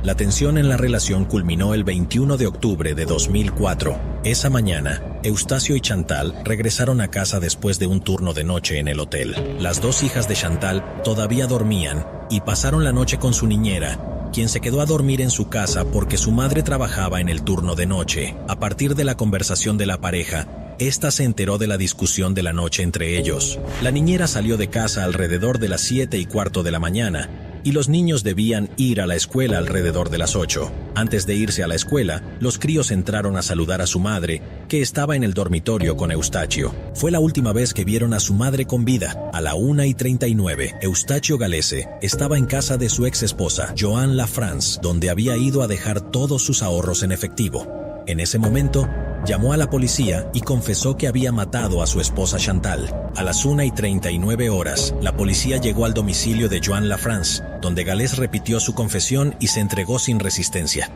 La tensión en la relación culminó el 21 de octubre de 2004. Esa mañana, Eustachio y Chantal regresaron a casa después de un turno de noche en el hotel. Las 2 hijas de Chantal todavía dormían y pasaron la noche con su niñera, quien se quedó a dormir en su casa porque su madre trabajaba en el turno de noche. A partir de la conversación de la pareja, esta se enteró de la discusión de la noche entre ellos. La niñera salió de casa alrededor de las 7:15 de la mañana y los niños debían ir a la escuela alrededor de las 8. Antes de irse a la escuela, los críos entraron a saludar a su madre, que estaba en el dormitorio con Eustachio. Fue la última vez que vieron a su madre con vida. A la 1:39, Eustachio Galese estaba en casa de su ex esposa, Joanne Lafrance, donde había ido a dejar todos sus ahorros en efectivo. En ese momento, llamó a la policía y confesó que había matado a su esposa Chantal. A las 1:39 horas, la policía llegó al domicilio de Joanne Lafrance, donde Galese repitió su confesión y se entregó sin resistencia.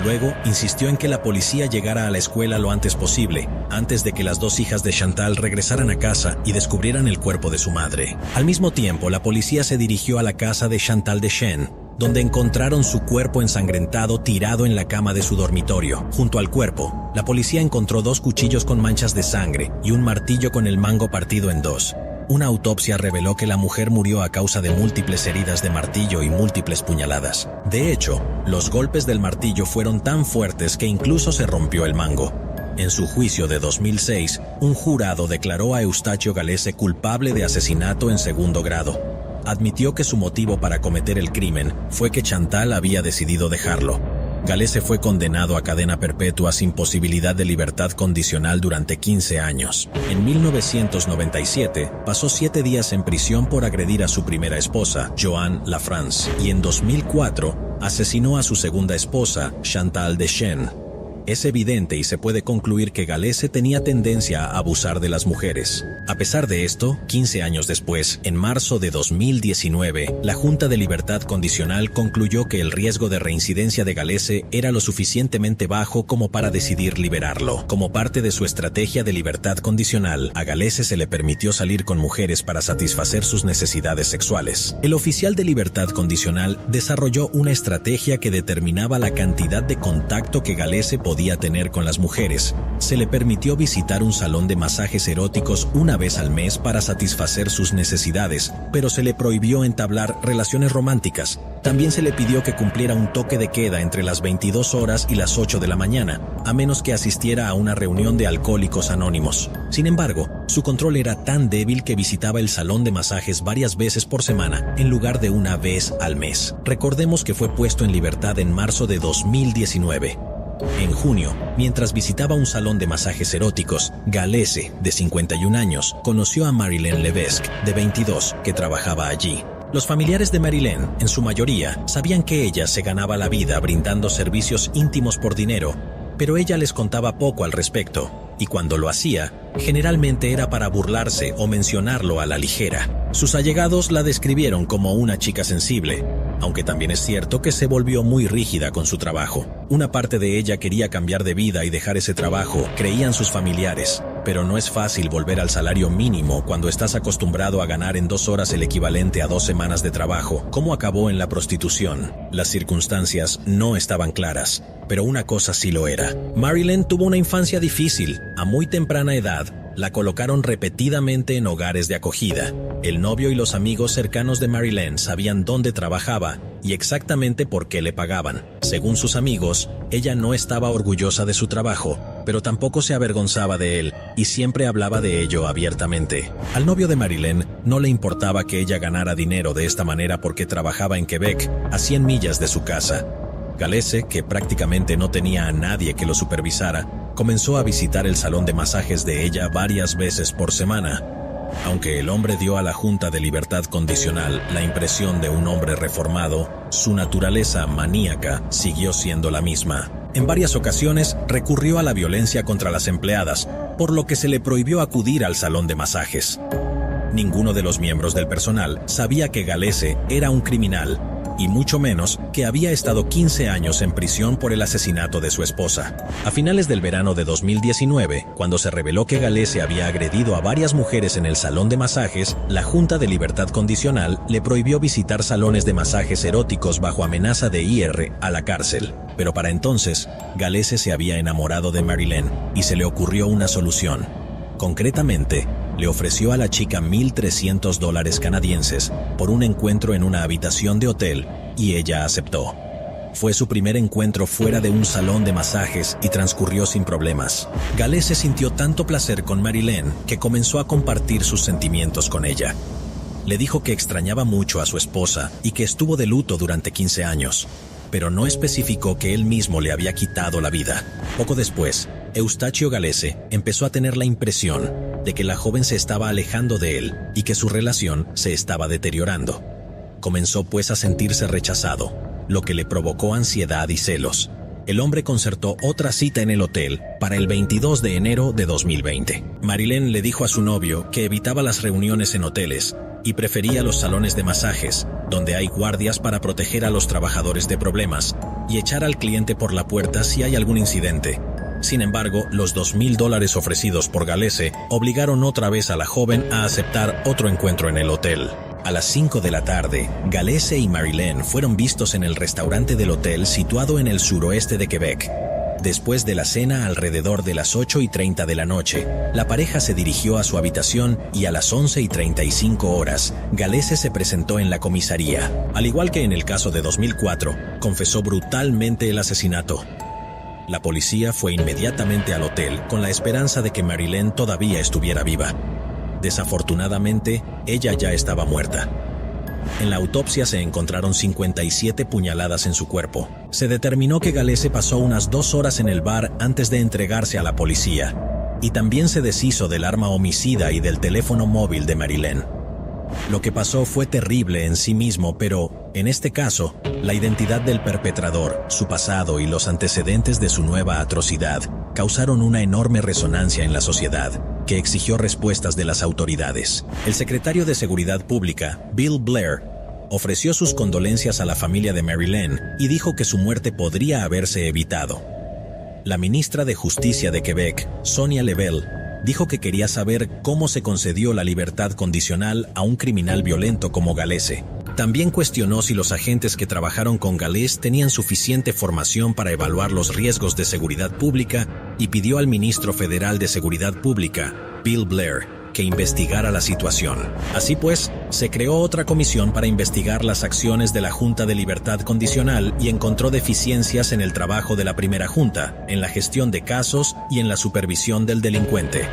Luego, insistió en que la policía llegara a la escuela lo antes posible, antes de que las 2 hijas de Chantal regresaran a casa y descubrieran el cuerpo de su madre. Al mismo tiempo, la policía se dirigió a la casa de Chantal Deschênes, donde encontraron su cuerpo ensangrentado tirado en la cama de su dormitorio. Junto al cuerpo, la policía encontró 2 cuchillos con manchas de sangre y un martillo con el mango partido en 2. Una autopsia reveló que la mujer murió a causa de múltiples heridas de martillo y múltiples puñaladas. De hecho, los golpes del martillo fueron tan fuertes que incluso se rompió el mango. En su juicio de 2006, un jurado declaró a Eustacio Gallese culpable de asesinato en segundo grado. Admitió que su motivo para cometer el crimen fue que Chantal había decidido dejarlo. Gallese fue condenado a cadena perpetua sin posibilidad de libertad condicional durante 15 años. En 1997, pasó 7 días en prisión por agredir a su primera esposa, Joanne Lafrance, y en 2004, asesinó a su segunda esposa, Chantal Deschênes. Es evidente y se puede concluir que Gallese tenía tendencia a abusar de las mujeres. A pesar de esto, 15 años después, en marzo de 2019, la Junta de Libertad Condicional concluyó que el riesgo de reincidencia de Gallese era lo suficientemente bajo como para decidir liberarlo. Como parte de su estrategia de libertad condicional, a Gallese se le permitió salir con mujeres para satisfacer sus necesidades sexuales. El oficial de libertad condicional desarrolló una estrategia que determinaba la cantidad de contacto que Gallese podía tener con las mujeres. Se le permitió visitar un salón de masajes eróticos una vez al mes para satisfacer sus necesidades, pero se le prohibió entablar relaciones románticas. También se le pidió que cumpliera un toque de queda entre las 22 horas y las 8 de la mañana, a menos que asistiera a una reunión de alcohólicos anónimos. Sin embargo, su control era tan débil que visitaba el salón de masajes varias veces por semana, en lugar de una vez al mes. Recordemos que fue puesto en libertad en marzo de 2019. En junio, mientras visitaba un salón de masajes eróticos, Gallese, de 51 años, conoció a Marilyn Levesque, de 22, que trabajaba allí. Los familiares de Marilyn, en su mayoría, sabían que ella se ganaba la vida brindando servicios íntimos por dinero, pero ella les contaba poco al respecto, y cuando lo hacía, generalmente era para burlarse o mencionarlo a la ligera. Sus allegados la describieron como una chica sensible, aunque también es cierto que se volvió muy rígida con su trabajo. Una parte de ella quería cambiar de vida y dejar ese trabajo, creían sus familiares, pero no es fácil volver al salario mínimo cuando estás acostumbrado a ganar en 2 horas el equivalente a 2 semanas de trabajo. ¿Cómo acabó en la prostitución? Las circunstancias no estaban claras, pero una cosa sí lo era. Marilyn tuvo una infancia difícil. A muy temprana edad, la colocaron repetidamente en hogares de acogida. El novio y los amigos cercanos de Marilyn sabían dónde trabajaba y exactamente por qué le pagaban. Según sus amigos, ella no estaba orgullosa de su trabajo, pero tampoco se avergonzaba de él y siempre hablaba de ello abiertamente. Al novio de Marilyn no le importaba que ella ganara dinero de esta manera porque trabajaba en Quebec, a 100 millas de su casa. Gallese, que prácticamente no tenía a nadie que lo supervisara, comenzó a visitar el salón de masajes de ella varias veces por semana. Aunque el hombre dio a la Junta de Libertad Condicional la impresión de un hombre reformado, su naturaleza maníaca siguió siendo la misma. En varias ocasiones recurrió a la violencia contra las empleadas, por lo que se le prohibió acudir al salón de masajes. Ninguno de los miembros del personal sabía que Gallese era un criminal, y mucho menos que había estado 15 años en prisión por el asesinato de su esposa. A finales del verano de 2019, cuando se reveló que Gallese había agredido a varias mujeres en el salón de masajes, la Junta de Libertad Condicional le prohibió visitar salones de masajes eróticos bajo amenaza de ir a la cárcel. Pero para entonces, Gallese se había enamorado de Marilyn y se le ocurrió una solución. Concretamente, le ofreció a la chica $1,300 canadienses por un encuentro en una habitación de hotel y ella aceptó. Fue su primer encuentro fuera de un salón de masajes y transcurrió sin problemas. Gallese sintió tanto placer con Marilyn que comenzó a compartir sus sentimientos con ella. Le dijo que extrañaba mucho a su esposa y que estuvo de luto durante 15 años, pero no especificó que él mismo le había quitado la vida. Poco después, Eustacio Gallese empezó a tener la impresión de que la joven se estaba alejando de él y que su relación se estaba deteriorando. Comenzó pues a sentirse rechazado, lo que le provocó ansiedad y celos. El hombre concertó otra cita en el hotel para el 22 de enero de 2020. Marilyn le dijo a su novio que evitaba las reuniones en hoteles y prefería los salones de masajes, donde hay guardias para proteger a los trabajadores de problemas y echar al cliente por la puerta si hay algún incidente. Sin embargo, los $2,000 ofrecidos por Gallese obligaron otra vez a la joven a aceptar otro encuentro en el hotel. A las 5 de la tarde, Galese y Marilyn fueron vistos en el restaurante del hotel situado en el suroeste de Quebec. Después de la cena, alrededor de las 8:30 de la noche, la pareja se dirigió a su habitación y a las 11:35 horas, Galese se presentó en la comisaría. Al igual que en el caso de 2004, confesó brutalmente el asesinato. La policía fue inmediatamente al hotel con la esperanza de que Marilyn todavía estuviera viva. Desafortunadamente, ella ya estaba muerta. En la autopsia se encontraron 57 puñaladas en su cuerpo. Se determinó que Galese pasó unas 2 horas en el bar antes de entregarse a la policía. Y también se deshizo del arma homicida y del teléfono móvil de Marilyn. Lo que pasó fue terrible en sí mismo, pero, en este caso, la identidad del perpetrador, su pasado y los antecedentes de su nueva atrocidad causaron una enorme resonancia en la sociedad, que exigió respuestas de las autoridades. El secretario de Seguridad Pública, Bill Blair, ofreció sus condolencias a la familia de Marilyn y dijo que su muerte podría haberse evitado. La ministra de Justicia de Quebec, Sonia Lebel, dijo que quería saber cómo se concedió la libertad condicional a un criminal violento como Galese. También cuestionó si los agentes que trabajaron con Galese tenían suficiente formación para evaluar los riesgos de seguridad pública y pidió al ministro federal de Seguridad Pública, Bill Blair, que investigara la situación. Así pues, se creó otra comisión para investigar las acciones de la Junta de Libertad Condicional y encontró deficiencias en el trabajo de la primera junta, en la gestión de casos y en la supervisión del delincuente.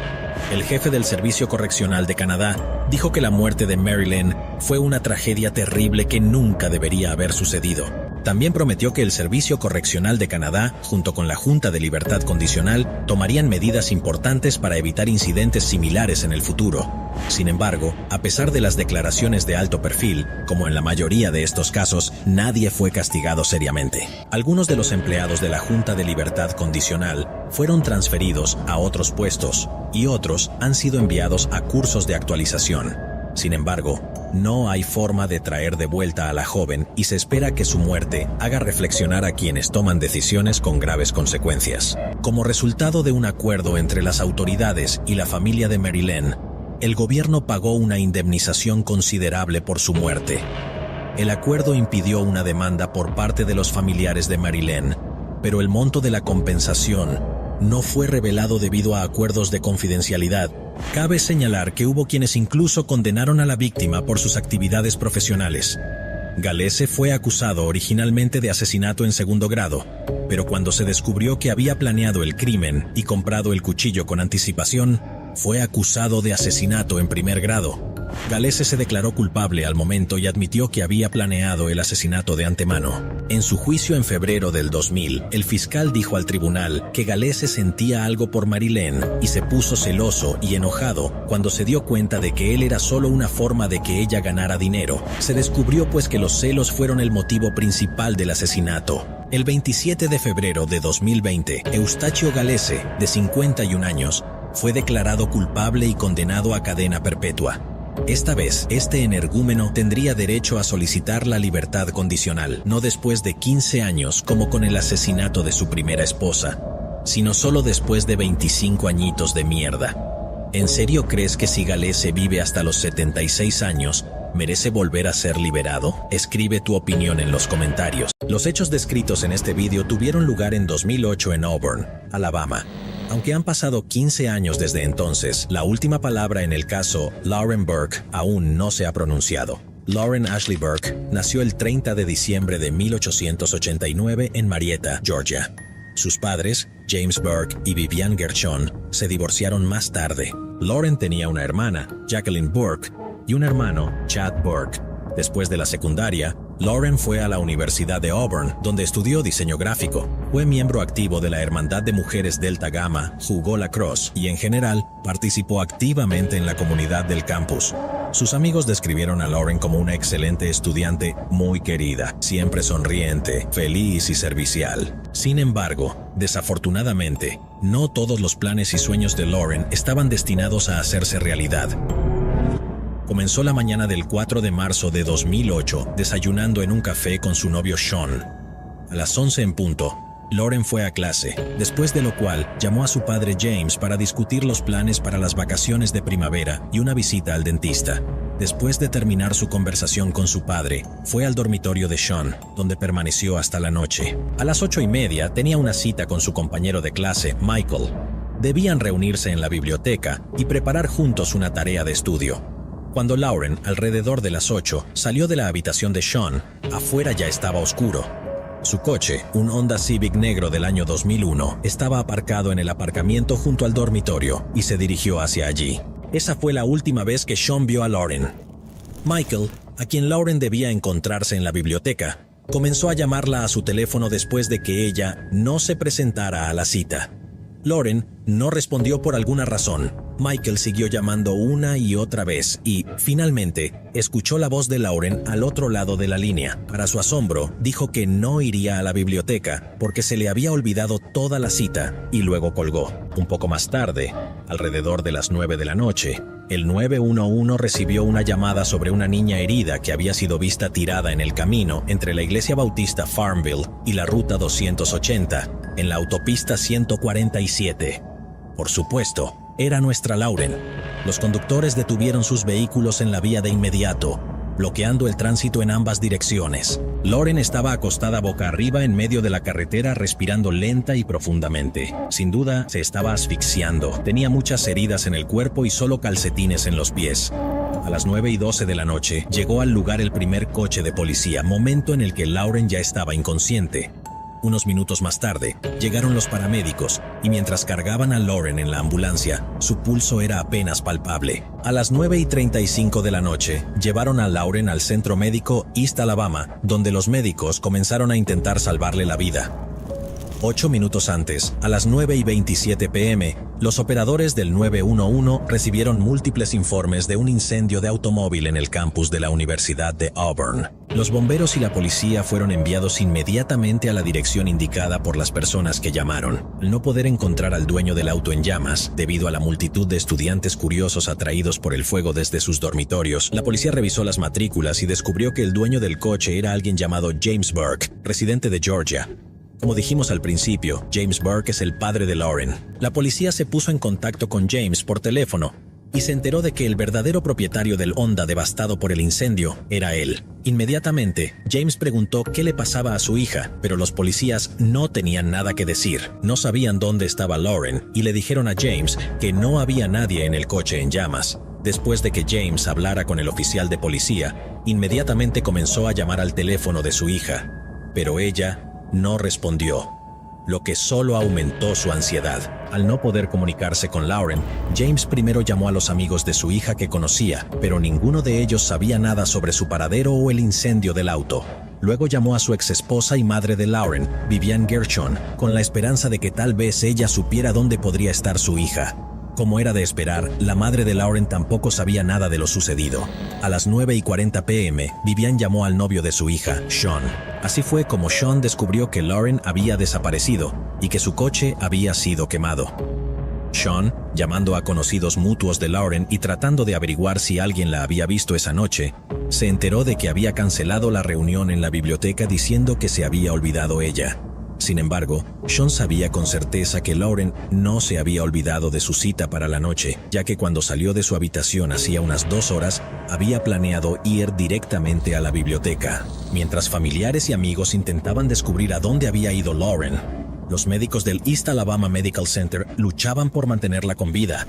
El jefe del Servicio Correccional de Canadá dijo que la muerte de Marilyn fue una tragedia terrible que nunca debería haber sucedido. También prometió que el Servicio Correccional de Canadá, junto con la Junta de Libertad Condicional, tomarían medidas importantes para evitar incidentes similares en el futuro. Sin embargo, a pesar de las declaraciones de alto perfil, como en la mayoría de estos casos, nadie fue castigado seriamente. Algunos de los empleados de la Junta de Libertad Condicional fueron transferidos a otros puestos y otros han sido enviados a cursos de actualización. Sin embargo, no hay forma de traer de vuelta a la joven y se espera que su muerte haga reflexionar a quienes toman decisiones con graves consecuencias. Como resultado de un acuerdo entre las autoridades y la familia de Marilyn, el gobierno pagó una indemnización considerable por su muerte. El acuerdo impidió una demanda por parte de los familiares de Marilyn, pero el monto de la compensación no fue revelado debido a acuerdos de confidencialidad. Cabe señalar que hubo quienes incluso condenaron a la víctima por sus actividades profesionales. Galese fue acusado originalmente de asesinato en segundo grado, pero cuando se descubrió que había planeado el crimen y comprado el cuchillo con anticipación, fue acusado de asesinato en primer grado. Galese se declaró culpable al momento y admitió que había planeado el asesinato de antemano. En su juicio en febrero del 2000, el fiscal dijo al tribunal que Galese sentía algo por Marilyn y se puso celoso y enojado cuando se dio cuenta de que él era solo una forma de que ella ganara dinero. Se descubrió pues que los celos fueron el motivo principal del asesinato. El 27 de febrero de 2020, Eustaquio Galese, de 51 años, fue declarado culpable y condenado a cadena perpetua. Esta vez, este energúmeno tendría derecho a solicitar la libertad condicional, no después de 15 años como con el asesinato de su primera esposa, sino solo después de 25 añitos de mierda. ¿En serio crees que si Galese vive hasta los 76 años, merece volver a ser liberado? Escribe tu opinión en los comentarios. Los hechos descritos en este vídeo tuvieron lugar en 2008 en Auburn, Alabama. Aunque han pasado 15 años desde entonces, la última palabra en el caso Lauren Burke aún no se ha pronunciado. Lauren Ashley Burke nació el 30 de diciembre de 1889 en Marietta, Georgia. Sus padres, James Burke y Vivian Gershon, se divorciaron más tarde. Lauren tenía una hermana, Jacqueline Burke, y un hermano, Chad Burke. Después de la secundaria, Lauren fue a la Universidad de Auburn, donde estudió diseño gráfico. Fue miembro activo de la Hermandad de Mujeres Delta Gamma, jugó lacrosse y, en general, participó activamente en la comunidad del campus. Sus amigos describieron a Lauren como una excelente estudiante, muy querida, siempre sonriente, feliz y servicial. Sin embargo, desafortunadamente, no todos los planes y sueños de Lauren estaban destinados a hacerse realidad. Comenzó la mañana del 4 de marzo de 2008 desayunando en un café con su novio Sean. A las 11 en punto, Lauren fue a clase, después de lo cual llamó a su padre James para discutir los planes para las vacaciones de primavera y una visita al dentista. Después de terminar su conversación con su padre, fue al dormitorio de Sean, donde permaneció hasta la noche. A las 8:30 tenía una cita con su compañero de clase, Michael. Debían reunirse en la biblioteca y preparar juntos una tarea de estudio. Cuando Lauren, alrededor de las 8, salió de la habitación de Sean, afuera ya estaba oscuro. Su coche, un Honda Civic negro del año 2001, estaba aparcado en el aparcamiento junto al dormitorio y se dirigió hacia allí. Esa fue la última vez que Sean vio a Lauren. Michael, a quien Lauren debía encontrarse en la biblioteca, comenzó a llamarla a su teléfono después de que ella no se presentara a la cita. Lauren no respondió por alguna razón. Michael siguió llamando una y otra vez y, finalmente, escuchó la voz de Lauren al otro lado de la línea. Para su asombro, dijo que no iría a la biblioteca porque se le había olvidado toda la cita y luego colgó. Un poco más tarde, alrededor de las 9 de la noche, el 911 recibió una llamada sobre una niña herida que había sido vista tirada en el camino entre la iglesia bautista Farmville y la ruta 280, en la autopista 147. Por supuesto, era nuestra Lauren. Los conductores detuvieron sus vehículos en la vía de inmediato, bloqueando el tránsito en ambas direcciones. Lauren estaba acostada boca arriba en medio de la carretera, respirando lenta y profundamente. Sin duda, se estaba asfixiando. Tenía muchas heridas en el cuerpo y solo calcetines en los pies. A las 9:12 de la noche, llegó al lugar el primer coche de policía, momento en el que Lauren ya estaba inconsciente. Unos minutos más tarde, llegaron los paramédicos y mientras cargaban a Lauren en la ambulancia, su pulso era apenas palpable. A las 9:35 de la noche, llevaron a Lauren al centro médico East Alabama, donde los médicos comenzaron a intentar salvarle la vida. 8 minutos antes, a las 9:27 p.m., los operadores del 911 recibieron múltiples informes de un incendio de automóvil en el campus de la Universidad de Auburn. Los bomberos y la policía fueron enviados inmediatamente a la dirección indicada por las personas que llamaron. Al no poder encontrar al dueño del auto en llamas, debido a la multitud de estudiantes curiosos atraídos por el fuego desde sus dormitorios, la policía revisó las matrículas y descubrió que el dueño del coche era alguien llamado James Burke, residente de Georgia. Como dijimos al principio, James Burke es el padre de Lauren. La policía se puso en contacto con James por teléfono y se enteró de que el verdadero propietario del Honda devastado por el incendio era él. Inmediatamente, James preguntó qué le pasaba a su hija, pero los policías no tenían nada que decir. No sabían dónde estaba Lauren y le dijeron a James que no había nadie en el coche en llamas. Después de que James hablara con el oficial de policía, inmediatamente comenzó a llamar al teléfono de su hija, pero ella no respondió, lo que solo aumentó su ansiedad. Al no poder comunicarse con Lauren, James primero llamó a los amigos de su hija que conocía, pero ninguno de ellos sabía nada sobre su paradero o el incendio del auto. Luego llamó a su exesposa y madre de Lauren, Vivian Gershon, con la esperanza de que tal vez ella supiera dónde podría estar su hija. Como era de esperar, la madre de Lauren tampoco sabía nada de lo sucedido. A las 9:40 p.m., Vivian llamó al novio de su hija, Sean. Así fue como Sean descubrió que Lauren había desaparecido y que su coche había sido quemado. Sean, llamando a conocidos mutuos de Lauren y tratando de averiguar si alguien la había visto esa noche, se enteró de que había cancelado la reunión en la biblioteca diciendo que se había olvidado ella. Sin embargo, Sean sabía con certeza que Lauren no se había olvidado de su cita para la noche, ya que cuando salió de su habitación hacía unas 2 horas, había planeado ir directamente a la biblioteca. Mientras familiares y amigos intentaban descubrir a dónde había ido Lauren, los médicos del East Alabama Medical Center luchaban por mantenerla con vida.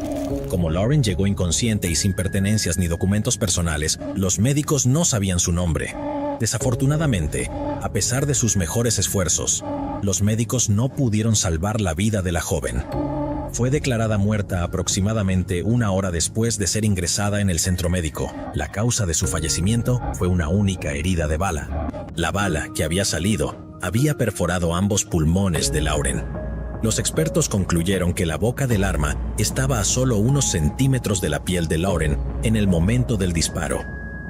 Como Lauren llegó inconsciente y sin pertenencias ni documentos personales, los médicos no sabían su nombre. Desafortunadamente, a pesar de sus mejores esfuerzos, los médicos no pudieron salvar la vida de la joven. Fue declarada muerta aproximadamente 1 hora después de ser ingresada en el centro médico. La causa de su fallecimiento fue una única herida de bala. La bala que había salido había perforado ambos pulmones de Lauren. Los expertos concluyeron que la boca del arma estaba a solo unos centímetros de la piel de Lauren en el momento del disparo.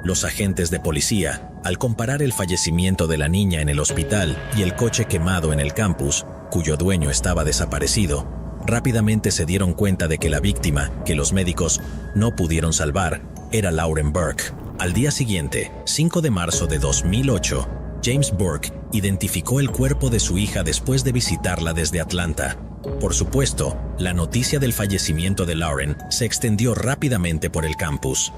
Los agentes de policía, al comparar el fallecimiento de la niña en el hospital y el coche quemado en el campus, cuyo dueño estaba desaparecido, rápidamente se dieron cuenta de que la víctima, que los médicos no pudieron salvar, era Lauren Burke. Al día siguiente, 5 de marzo de 2008, James Burke identificó el cuerpo de su hija después de visitarla desde Atlanta. Por supuesto, la noticia del fallecimiento de Lauren se extendió rápidamente por el campus.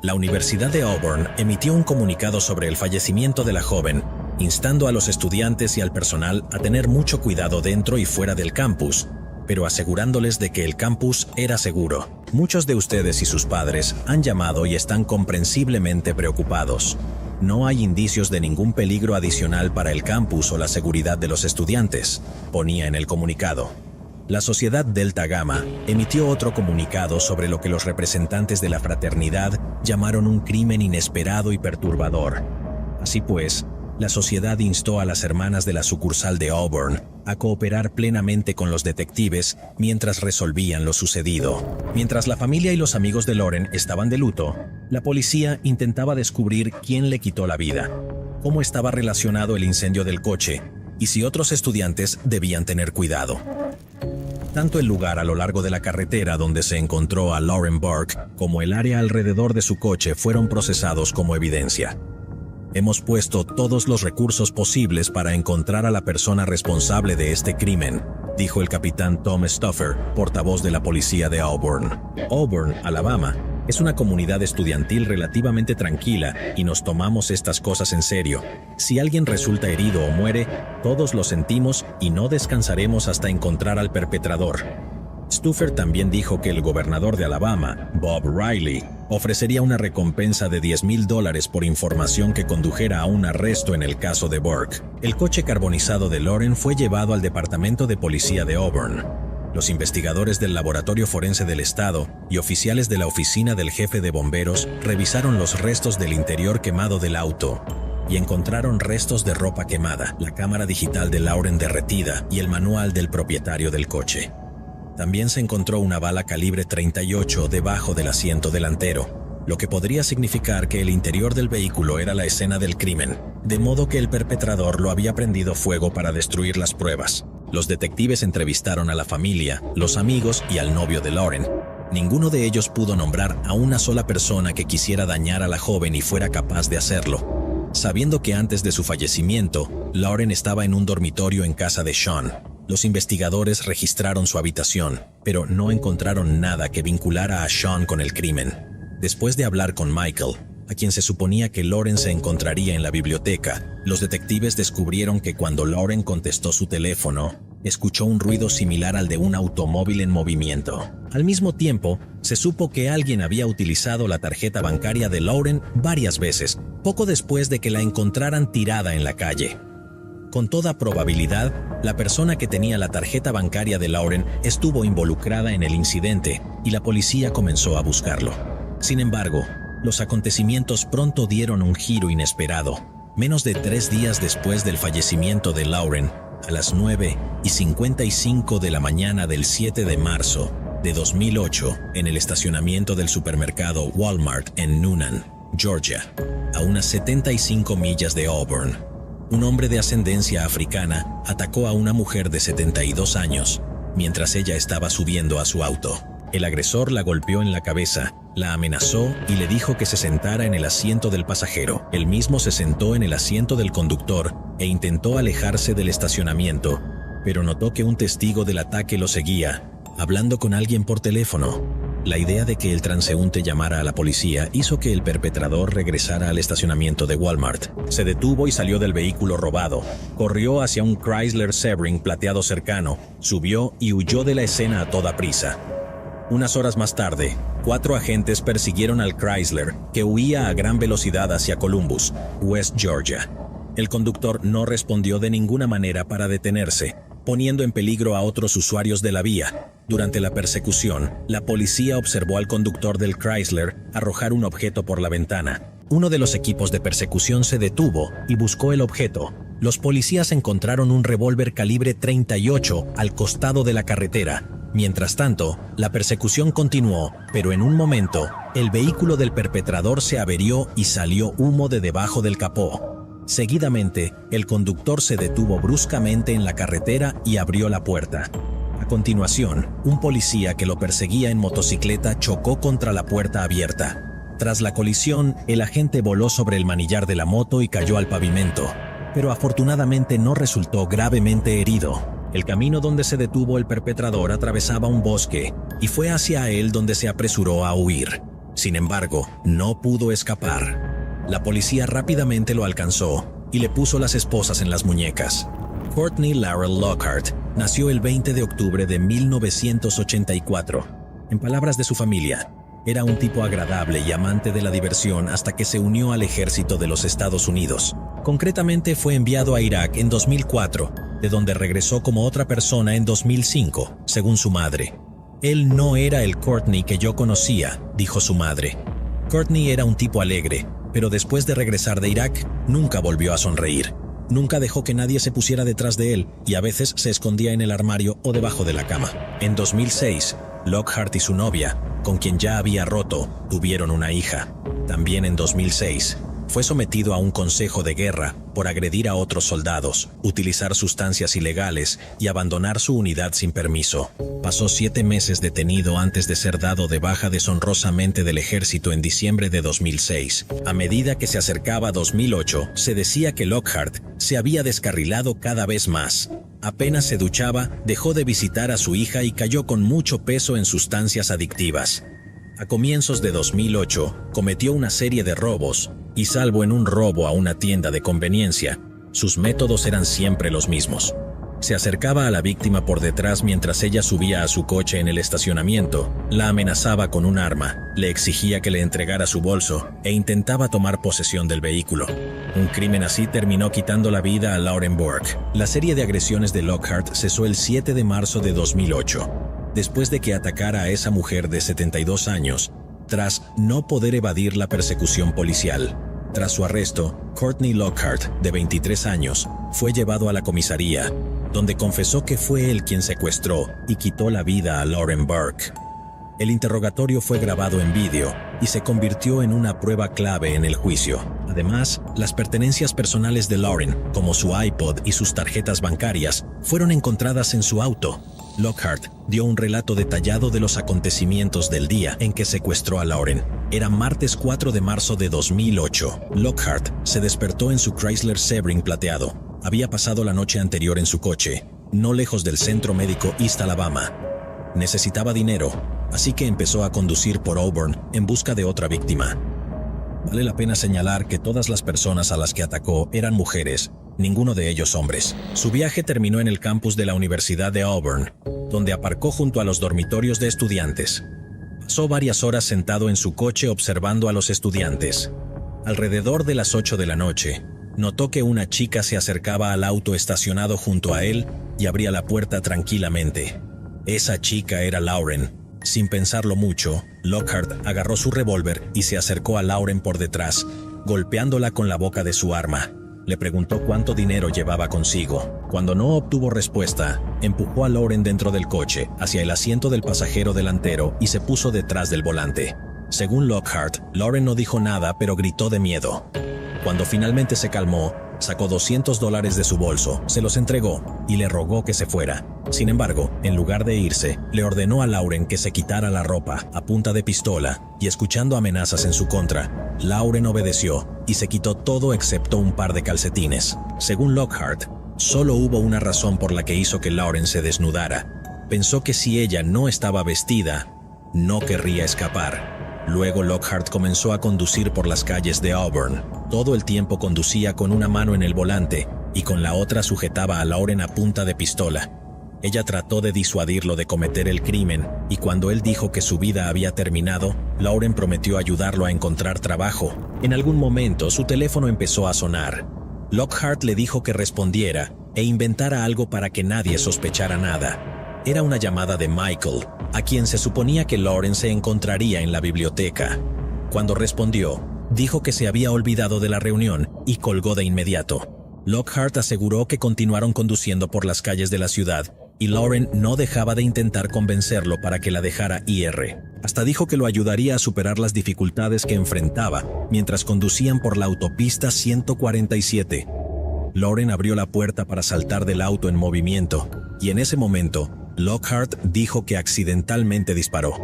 La Universidad de Auburn emitió un comunicado sobre el fallecimiento de la joven, instando a los estudiantes y al personal a tener mucho cuidado dentro y fuera del campus, pero asegurándoles de que el campus era seguro. Muchos de ustedes y sus padres han llamado y están comprensiblemente preocupados. No hay indicios de ningún peligro adicional para el campus o la seguridad de los estudiantes, ponía en el comunicado. La Sociedad Delta Gamma emitió otro comunicado sobre lo que los representantes de la fraternidad llamaron un crimen inesperado y perturbador. Así pues, la sociedad instó a las hermanas de la sucursal de Auburn a cooperar plenamente con los detectives mientras resolvían lo sucedido. Mientras la familia y los amigos de Lauren estaban de luto, la policía intentaba descubrir quién le quitó la vida, cómo estaba relacionado el incendio del coche y si otros estudiantes debían tener cuidado. Tanto el lugar a lo largo de la carretera donde se encontró a Lauren Burke como el área alrededor de su coche fueron procesados como evidencia. Hemos puesto todos los recursos posibles para encontrar a la persona responsable de este crimen, dijo el capitán Tom Stoffer, portavoz de la policía de Auburn. Auburn, Alabama, es una comunidad estudiantil relativamente tranquila y nos tomamos estas cosas en serio. Si alguien resulta herido o muere, todos lo sentimos y no descansaremos hasta encontrar al perpetrador. Stoffer también dijo que el gobernador de Alabama, Bob Riley, ofrecería una recompensa de $10,000 por información que condujera a un arresto en el caso de Burke. El coche carbonizado de Lauren fue llevado al Departamento de Policía de Auburn. Los investigadores del Laboratorio Forense del Estado y oficiales de la Oficina del Jefe de Bomberos revisaron los restos del interior quemado del auto y encontraron restos de ropa quemada, la cámara digital de Lauren derretida y el manual del propietario del coche. También se encontró una bala calibre .38 debajo del asiento delantero, lo que podría significar que el interior del vehículo era la escena del crimen, de modo que el perpetrador lo había prendido fuego para destruir las pruebas. Los detectives entrevistaron a la familia, los amigos y al novio de Lauren. Ninguno de ellos pudo nombrar a una sola persona que quisiera dañar a la joven y fuera capaz de hacerlo. Sabiendo que antes de su fallecimiento, Lauren estaba en un dormitorio en casa de Sean, los investigadores registraron su habitación, pero no encontraron nada que vinculara a Sean con el crimen. Después de hablar con Michael, a quien se suponía que Lauren se encontraría en la biblioteca, los detectives descubrieron que cuando Lauren contestó su teléfono, escuchó un ruido similar al de un automóvil en movimiento. Al mismo tiempo, se supo que alguien había utilizado la tarjeta bancaria de Lauren varias veces, poco después de que la encontraran tirada en la calle. Con toda probabilidad, la persona que tenía la tarjeta bancaria de Lauren estuvo involucrada en el incidente y la policía comenzó a buscarlo. Sin embargo, los acontecimientos pronto dieron un giro inesperado. Menos de 3 días después del fallecimiento de Lauren, a las 9:55 de la mañana del 7 de marzo de 2008, en el estacionamiento del supermercado Walmart en Newnan, Georgia, a unas 75 millas de Auburn, un hombre de ascendencia africana atacó a una mujer de 72 años mientras ella estaba subiendo a su auto. El agresor la golpeó en la cabeza, la amenazó y le dijo que se sentara en el asiento del pasajero. Él mismo se sentó en el asiento del conductor e intentó alejarse del estacionamiento, pero notó que un testigo del ataque lo seguía, hablando con alguien por teléfono. La idea de que el transeúnte llamara a la policía hizo que el perpetrador regresara al estacionamiento de Walmart. Se detuvo y salió del vehículo robado. Corrió hacia un Chrysler Sebring plateado cercano, subió y huyó de la escena a toda prisa. Unas horas más tarde, 4 agentes persiguieron al Chrysler, que huía a gran velocidad hacia Columbus, West Georgia. El conductor no respondió de ninguna manera para detenerse, poniendo en peligro a otros usuarios de la vía. Durante la persecución, la policía observó al conductor del Chrysler arrojar un objeto por la ventana. Uno de los equipos de persecución se detuvo y buscó el objeto. Los policías encontraron un revólver calibre .38 al costado de la carretera. Mientras tanto, la persecución continuó, pero en un momento, el vehículo del perpetrador se averió y salió humo de debajo del capó. Seguidamente, el conductor se detuvo bruscamente en la carretera y abrió la puerta. A continuación, un policía que lo perseguía en motocicleta chocó contra la puerta abierta. Tras la colisión, el agente voló sobre el manillar de la moto y cayó al pavimento. pero afortunadamente no resultó gravemente herido. El camino donde se detuvo el perpetrador atravesaba un bosque y fue hacia él donde se apresuró a huir. Sin embargo, no pudo escapar. La policía rápidamente lo alcanzó y le puso las esposas en las muñecas. Courtney Laurel Lockhart nació el 20 de octubre de 1984. En palabras de su familia, era un tipo agradable y amante de la diversión hasta que se unió al ejército de los Estados Unidos. Concretamente fue enviado a Irak en 2004, de donde regresó como otra persona en 2005, según su madre. Él no era el Courtney que yo conocía, dijo su madre. Courtney era un tipo alegre, pero después de regresar de Irak, nunca volvió a sonreír. Nunca dejó que nadie se pusiera detrás de él y a veces se escondía en el armario o debajo de la cama. En 2006, Lockhart y su novia, con quien ya había roto, tuvieron una hija. También en 2006, fue sometido a un consejo de guerra por agredir a otros soldados, utilizar sustancias ilegales y abandonar su unidad sin permiso. Pasó 7 meses detenido antes de ser dado de baja deshonrosamente del ejército en diciembre de 2006. A medida que se acercaba a 2008, se decía que Lockhart se había descarrilado cada vez más. Apenas se duchaba, dejó de visitar a su hija y cayó con mucho peso en sustancias adictivas. A comienzos de 2008, cometió una serie de robos, y salvo en un robo a una tienda de conveniencia, sus métodos eran siempre los mismos. Se acercaba a la víctima por detrás mientras ella subía a su coche en el estacionamiento, la amenazaba con un arma, le exigía que le entregara su bolso e intentaba tomar posesión del vehículo. Un crimen así terminó quitando la vida a Lauren Burke. La serie de agresiones de Lockhart cesó el 7 de marzo de 2008, después de que atacara a esa mujer de 72 años, tras no poder evadir la persecución policial. Tras su arresto, Courtney Lockhart, de 23 años, fue llevado a la comisaría, donde confesó que fue él quien secuestró y quitó la vida a Lauren Burke. El interrogatorio fue grabado en vídeo y se convirtió en una prueba clave en el juicio. Además, las pertenencias personales de Lauren, como su iPod y sus tarjetas bancarias, fueron encontradas en su auto. Lockhart dio un relato detallado de los acontecimientos del día en que secuestró a Lauren. Era martes 4 de marzo de 2008. Lockhart se despertó en su Chrysler Sebring plateado. Había pasado la noche anterior en su coche, no lejos del centro médico East Alabama. Necesitaba dinero, así que empezó a conducir por Auburn en busca de otra víctima. Vale la pena señalar que todas las personas a las que atacó eran mujeres, ninguno de ellos hombres. Su viaje terminó en el campus de la Universidad de Auburn, donde aparcó junto a los dormitorios de estudiantes. Pasó varias horas sentado en su coche observando a los estudiantes. Alrededor de las 8 de la noche, notó que una chica se acercaba al auto estacionado junto a él y abría la puerta tranquilamente. Esa chica era Lauren. Sin pensarlo mucho, Lockhart agarró su revólver y se acercó a Lauren por detrás, golpeándola con la boca de su arma. Le preguntó cuánto dinero llevaba consigo. Cuando no obtuvo respuesta, empujó a Lauren dentro del coche, hacia el asiento del pasajero delantero y se puso detrás del volante. Según Lockhart, Lauren no dijo nada pero gritó de miedo. Cuando finalmente se calmó, sacó $200 de su bolso, se los entregó y le rogó que se fuera. Sin embargo, en lugar de irse, le ordenó a Lauren que se quitara la ropa a punta de pistola y escuchando amenazas en su contra, Lauren obedeció y se quitó todo excepto un par de calcetines. Según Lockhart, solo hubo una razón por la que hizo que Lauren se desnudara. Pensó que si ella no estaba vestida, no querría escapar. Luego Lockhart comenzó a conducir por las calles de Auburn. Todo el tiempo conducía con una mano en el volante y con la otra sujetaba a Lauren a punta de pistola. Ella trató de disuadirlo de cometer el crimen y cuando él dijo que su vida había terminado, Lauren prometió ayudarlo a encontrar trabajo. En algún momento su teléfono empezó a sonar. Lockhart le dijo que respondiera e inventara algo para que nadie sospechara nada. Era una llamada de Michael, a quien se suponía que Lauren se encontraría en la biblioteca. Cuando respondió, dijo que se había olvidado de la reunión y colgó de inmediato. Lockhart aseguró que continuaron conduciendo por las calles de la ciudad y Lauren no dejaba de intentar convencerlo para que la dejara ir. Hasta dijo que lo ayudaría a superar las dificultades que enfrentaba mientras conducían por la autopista 147. Lauren abrió la puerta para saltar del auto en movimiento y en ese momento, Lockhart dijo que accidentalmente disparó.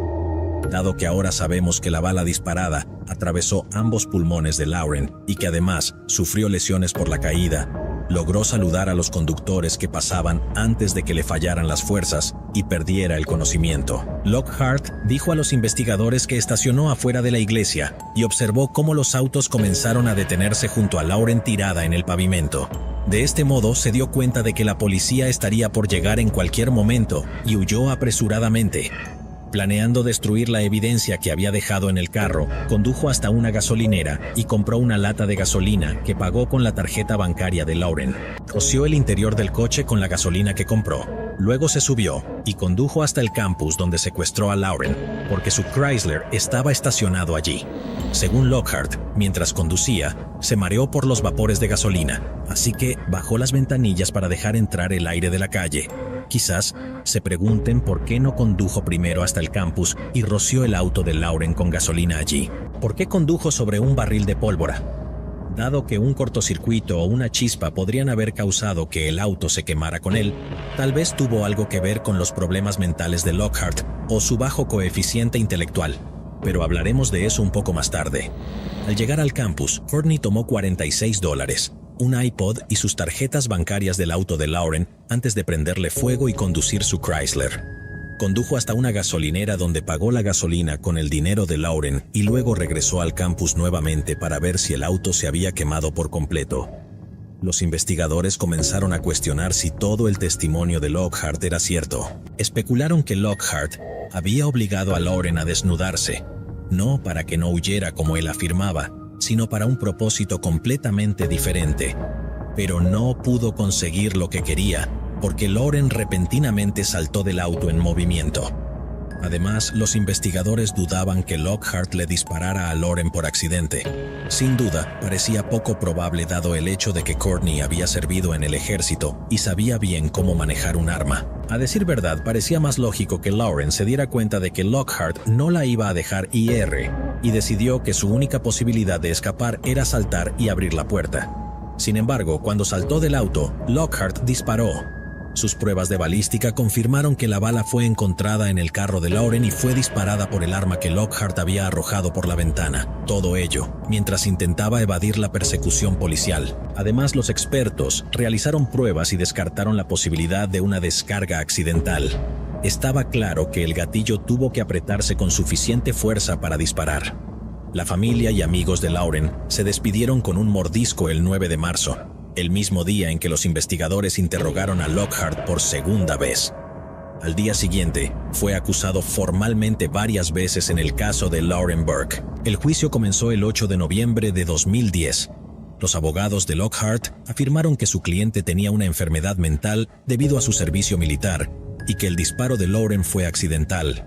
Dado que ahora sabemos que la bala disparada atravesó ambos pulmones de Lauren y que además sufrió lesiones por la caída, Logró saludar a los conductores que pasaban antes de que le fallaran las fuerzas y perdiera el conocimiento. Lockhart dijo a los investigadores que estacionó afuera de la iglesia y observó cómo los autos comenzaron a detenerse junto a Lauren tirada en el pavimento. De este modo, se dio cuenta de que la policía estaría por llegar en cualquier momento y huyó apresuradamente. Planeando destruir la evidencia que había dejado en el carro, condujo hasta una gasolinera y compró una lata de gasolina que pagó con la tarjeta bancaria de Lauren. Roció el interior del coche con la gasolina que compró. Luego se subió y condujo hasta el campus donde secuestró a Lauren, porque su Chrysler estaba estacionado allí. Según Lockhart, mientras conducía, se mareó por los vapores de gasolina, así que bajó las ventanillas para dejar entrar el aire de la calle. Quizás se pregunten por qué no condujo primero hasta el campus y roció el auto de Lauren con gasolina allí. ¿Por qué condujo sobre un barril de pólvora? Dado que un cortocircuito o una chispa podrían haber causado que el auto se quemara con él, tal vez tuvo algo que ver con los problemas mentales de Lockhart o su bajo coeficiente intelectual. Pero hablaremos de eso un poco más tarde. Al llegar al campus, Courtney tomó $46, un iPod y sus tarjetas bancarias del auto de Lauren antes de prenderle fuego y conducir su Chrysler. Condujo hasta una gasolinera donde pagó la gasolina con el dinero de Lauren y luego regresó al campus nuevamente para ver si el auto se había quemado por completo. Los investigadores comenzaron a cuestionar si todo el testimonio de Lockhart era cierto. Especularon que Lockhart había obligado a Lauren a desnudarse, no para que no huyera como él afirmaba, sino para un propósito completamente diferente. Pero no pudo conseguir lo que quería, porque Lauren repentinamente saltó del auto en movimiento. Además, los investigadores dudaban que Lockhart le disparara a Lauren por accidente. Sin duda, parecía poco probable dado el hecho de que Courtney había servido en el ejército y sabía bien cómo manejar un arma. A decir verdad, parecía más lógico que Lauren se diera cuenta de que Lockhart no la iba a dejar ir y decidió que su única posibilidad de escapar era saltar y abrir la puerta. Sin embargo, cuando saltó del auto, Lockhart disparó. Sus pruebas de balística confirmaron que la bala fue encontrada en el carro de Lauren y fue disparada por el arma que Lockhart había arrojado por la ventana. Todo ello, mientras intentaba evadir la persecución policial. Además, los expertos realizaron pruebas y descartaron la posibilidad de una descarga accidental. Estaba claro que el gatillo tuvo que apretarse con suficiente fuerza para disparar. La familia y amigos de Lauren se despidieron con un mordisco el 9 de marzo. El mismo día en que los investigadores interrogaron a Lockhart por segunda vez. Al día siguiente, fue acusado formalmente varias veces en el caso de Lauren Burke. El juicio comenzó el 8 de noviembre de 2010. Los abogados de Lockhart afirmaron que su cliente tenía una enfermedad mental debido a su servicio militar y que el disparo de Lauren fue accidental.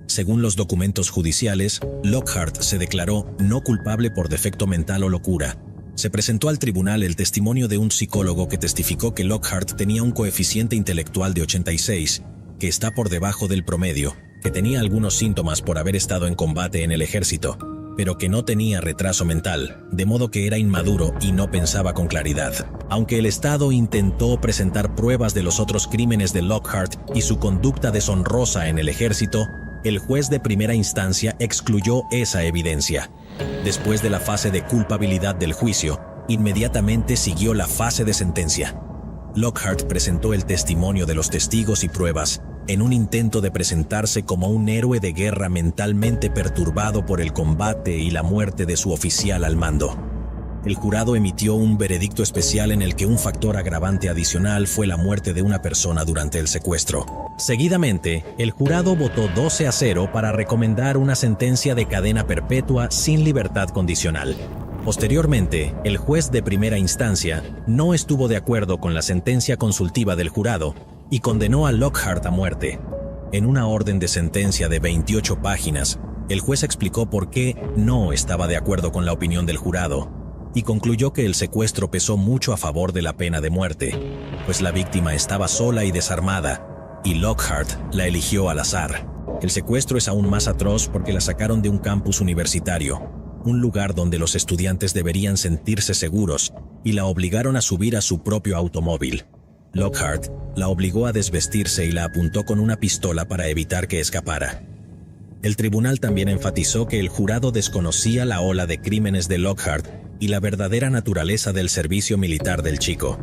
Según los documentos judiciales, Lockhart se declaró no culpable por defecto mental o locura. Se presentó al tribunal el testimonio de un psicólogo que testificó que Lockhart tenía un coeficiente intelectual de 86, que está por debajo del promedio, que tenía algunos síntomas por haber estado en combate en el ejército, pero que no tenía retraso mental, de modo que era inmaduro y no pensaba con claridad. Aunque el Estado intentó presentar pruebas de los otros crímenes de Lockhart y su conducta deshonrosa en el ejército, el juez de primera instancia excluyó esa evidencia. Después de la fase de culpabilidad del juicio, inmediatamente siguió la fase de sentencia. Lockhart presentó el testimonio de los testigos y pruebas en un intento de presentarse como un héroe de guerra mentalmente perturbado por el combate y la muerte de su oficial al mando. El jurado emitió un veredicto especial en el que un factor agravante adicional fue la muerte de una persona durante el secuestro. Seguidamente, el jurado votó 12-0 para recomendar una sentencia de cadena perpetua sin libertad condicional. Posteriormente, el juez de primera instancia no estuvo de acuerdo con la sentencia consultiva del jurado y condenó a Lockhart a muerte. En una orden de sentencia de 28 páginas, el juez explicó por qué no estaba de acuerdo con la opinión del jurado y concluyó que el secuestro pesó mucho a favor de la pena de muerte, pues la víctima estaba sola y desarmada, y Lockhart la eligió al azar. El secuestro es aún más atroz porque la sacaron de un campus universitario, un lugar donde los estudiantes deberían sentirse seguros, y la obligaron a subir a su propio automóvil. Lockhart la obligó a desvestirse y la apuntó con una pistola para evitar que escapara. El tribunal también enfatizó que el jurado desconocía la ola de crímenes de Lockhart y la verdadera naturaleza del servicio militar del chico.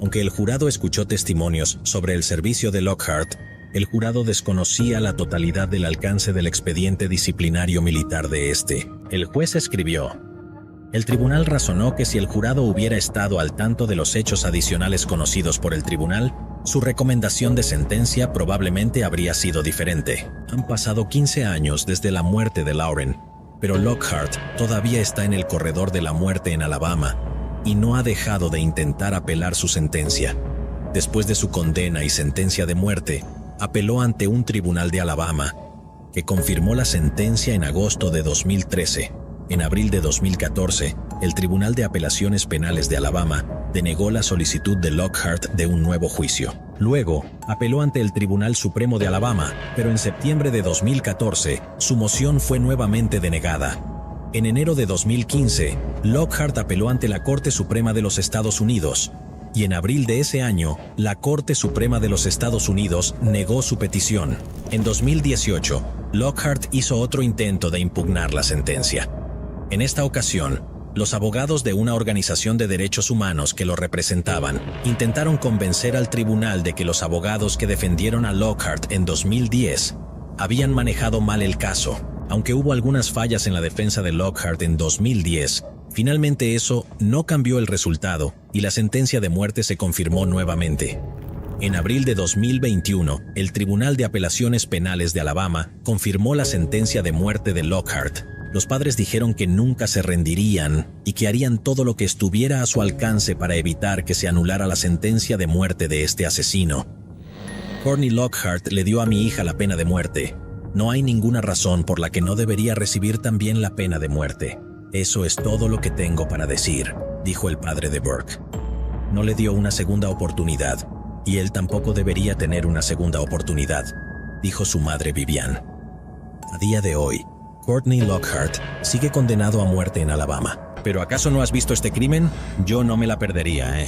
Aunque el jurado escuchó testimonios sobre el servicio de Lockhart, el jurado desconocía la totalidad del alcance del expediente disciplinario militar de este. El juez escribió: el tribunal razonó que si el jurado hubiera estado al tanto de los hechos adicionales conocidos por el tribunal, su recomendación de sentencia probablemente habría sido diferente. Han pasado 15 años desde la muerte de Lauren, pero Lockhart todavía está en el corredor de la muerte en Alabama y no ha dejado de intentar apelar su sentencia. Después de su condena y sentencia de muerte, apeló ante un tribunal de Alabama, que confirmó la sentencia en agosto de 2013. En abril de 2014, el Tribunal de Apelaciones Penales de Alabama denegó la solicitud de Lockhart de un nuevo juicio. Luego, apeló ante el Tribunal Supremo de Alabama, pero en septiembre de 2014, su moción fue nuevamente denegada. En enero de 2015, Lockhart apeló ante la Corte Suprema de los Estados Unidos, y en abril de ese año, la Corte Suprema de los Estados Unidos negó su petición. En 2018, Lockhart hizo otro intento de impugnar la sentencia. En esta ocasión, los abogados de una organización de derechos humanos que lo representaban intentaron convencer al tribunal de que los abogados que defendieron a Lockhart en 2010 habían manejado mal el caso. Aunque hubo algunas fallas en la defensa de Lockhart en 2010, finalmente eso no cambió el resultado y la sentencia de muerte se confirmó nuevamente. En abril de 2021, el Tribunal de Apelaciones Penales de Alabama confirmó la sentencia de muerte de Lockhart. Los padres dijeron que nunca se rendirían y que harían todo lo que estuviera a su alcance para evitar que se anulara la sentencia de muerte de este asesino. Courtney Lockhart le dio a mi hija la pena de muerte. No hay ninguna razón por la que no debería recibir también la pena de muerte. Eso es todo lo que tengo para decir, dijo el padre de Burke. No le dio una segunda oportunidad, y él tampoco debería tener una segunda oportunidad, dijo su madre Vivian. A día de hoy, Courtney Lockhart sigue condenado a muerte en Alabama. ¿Pero acaso no has visto este crimen? Yo no me la perdería,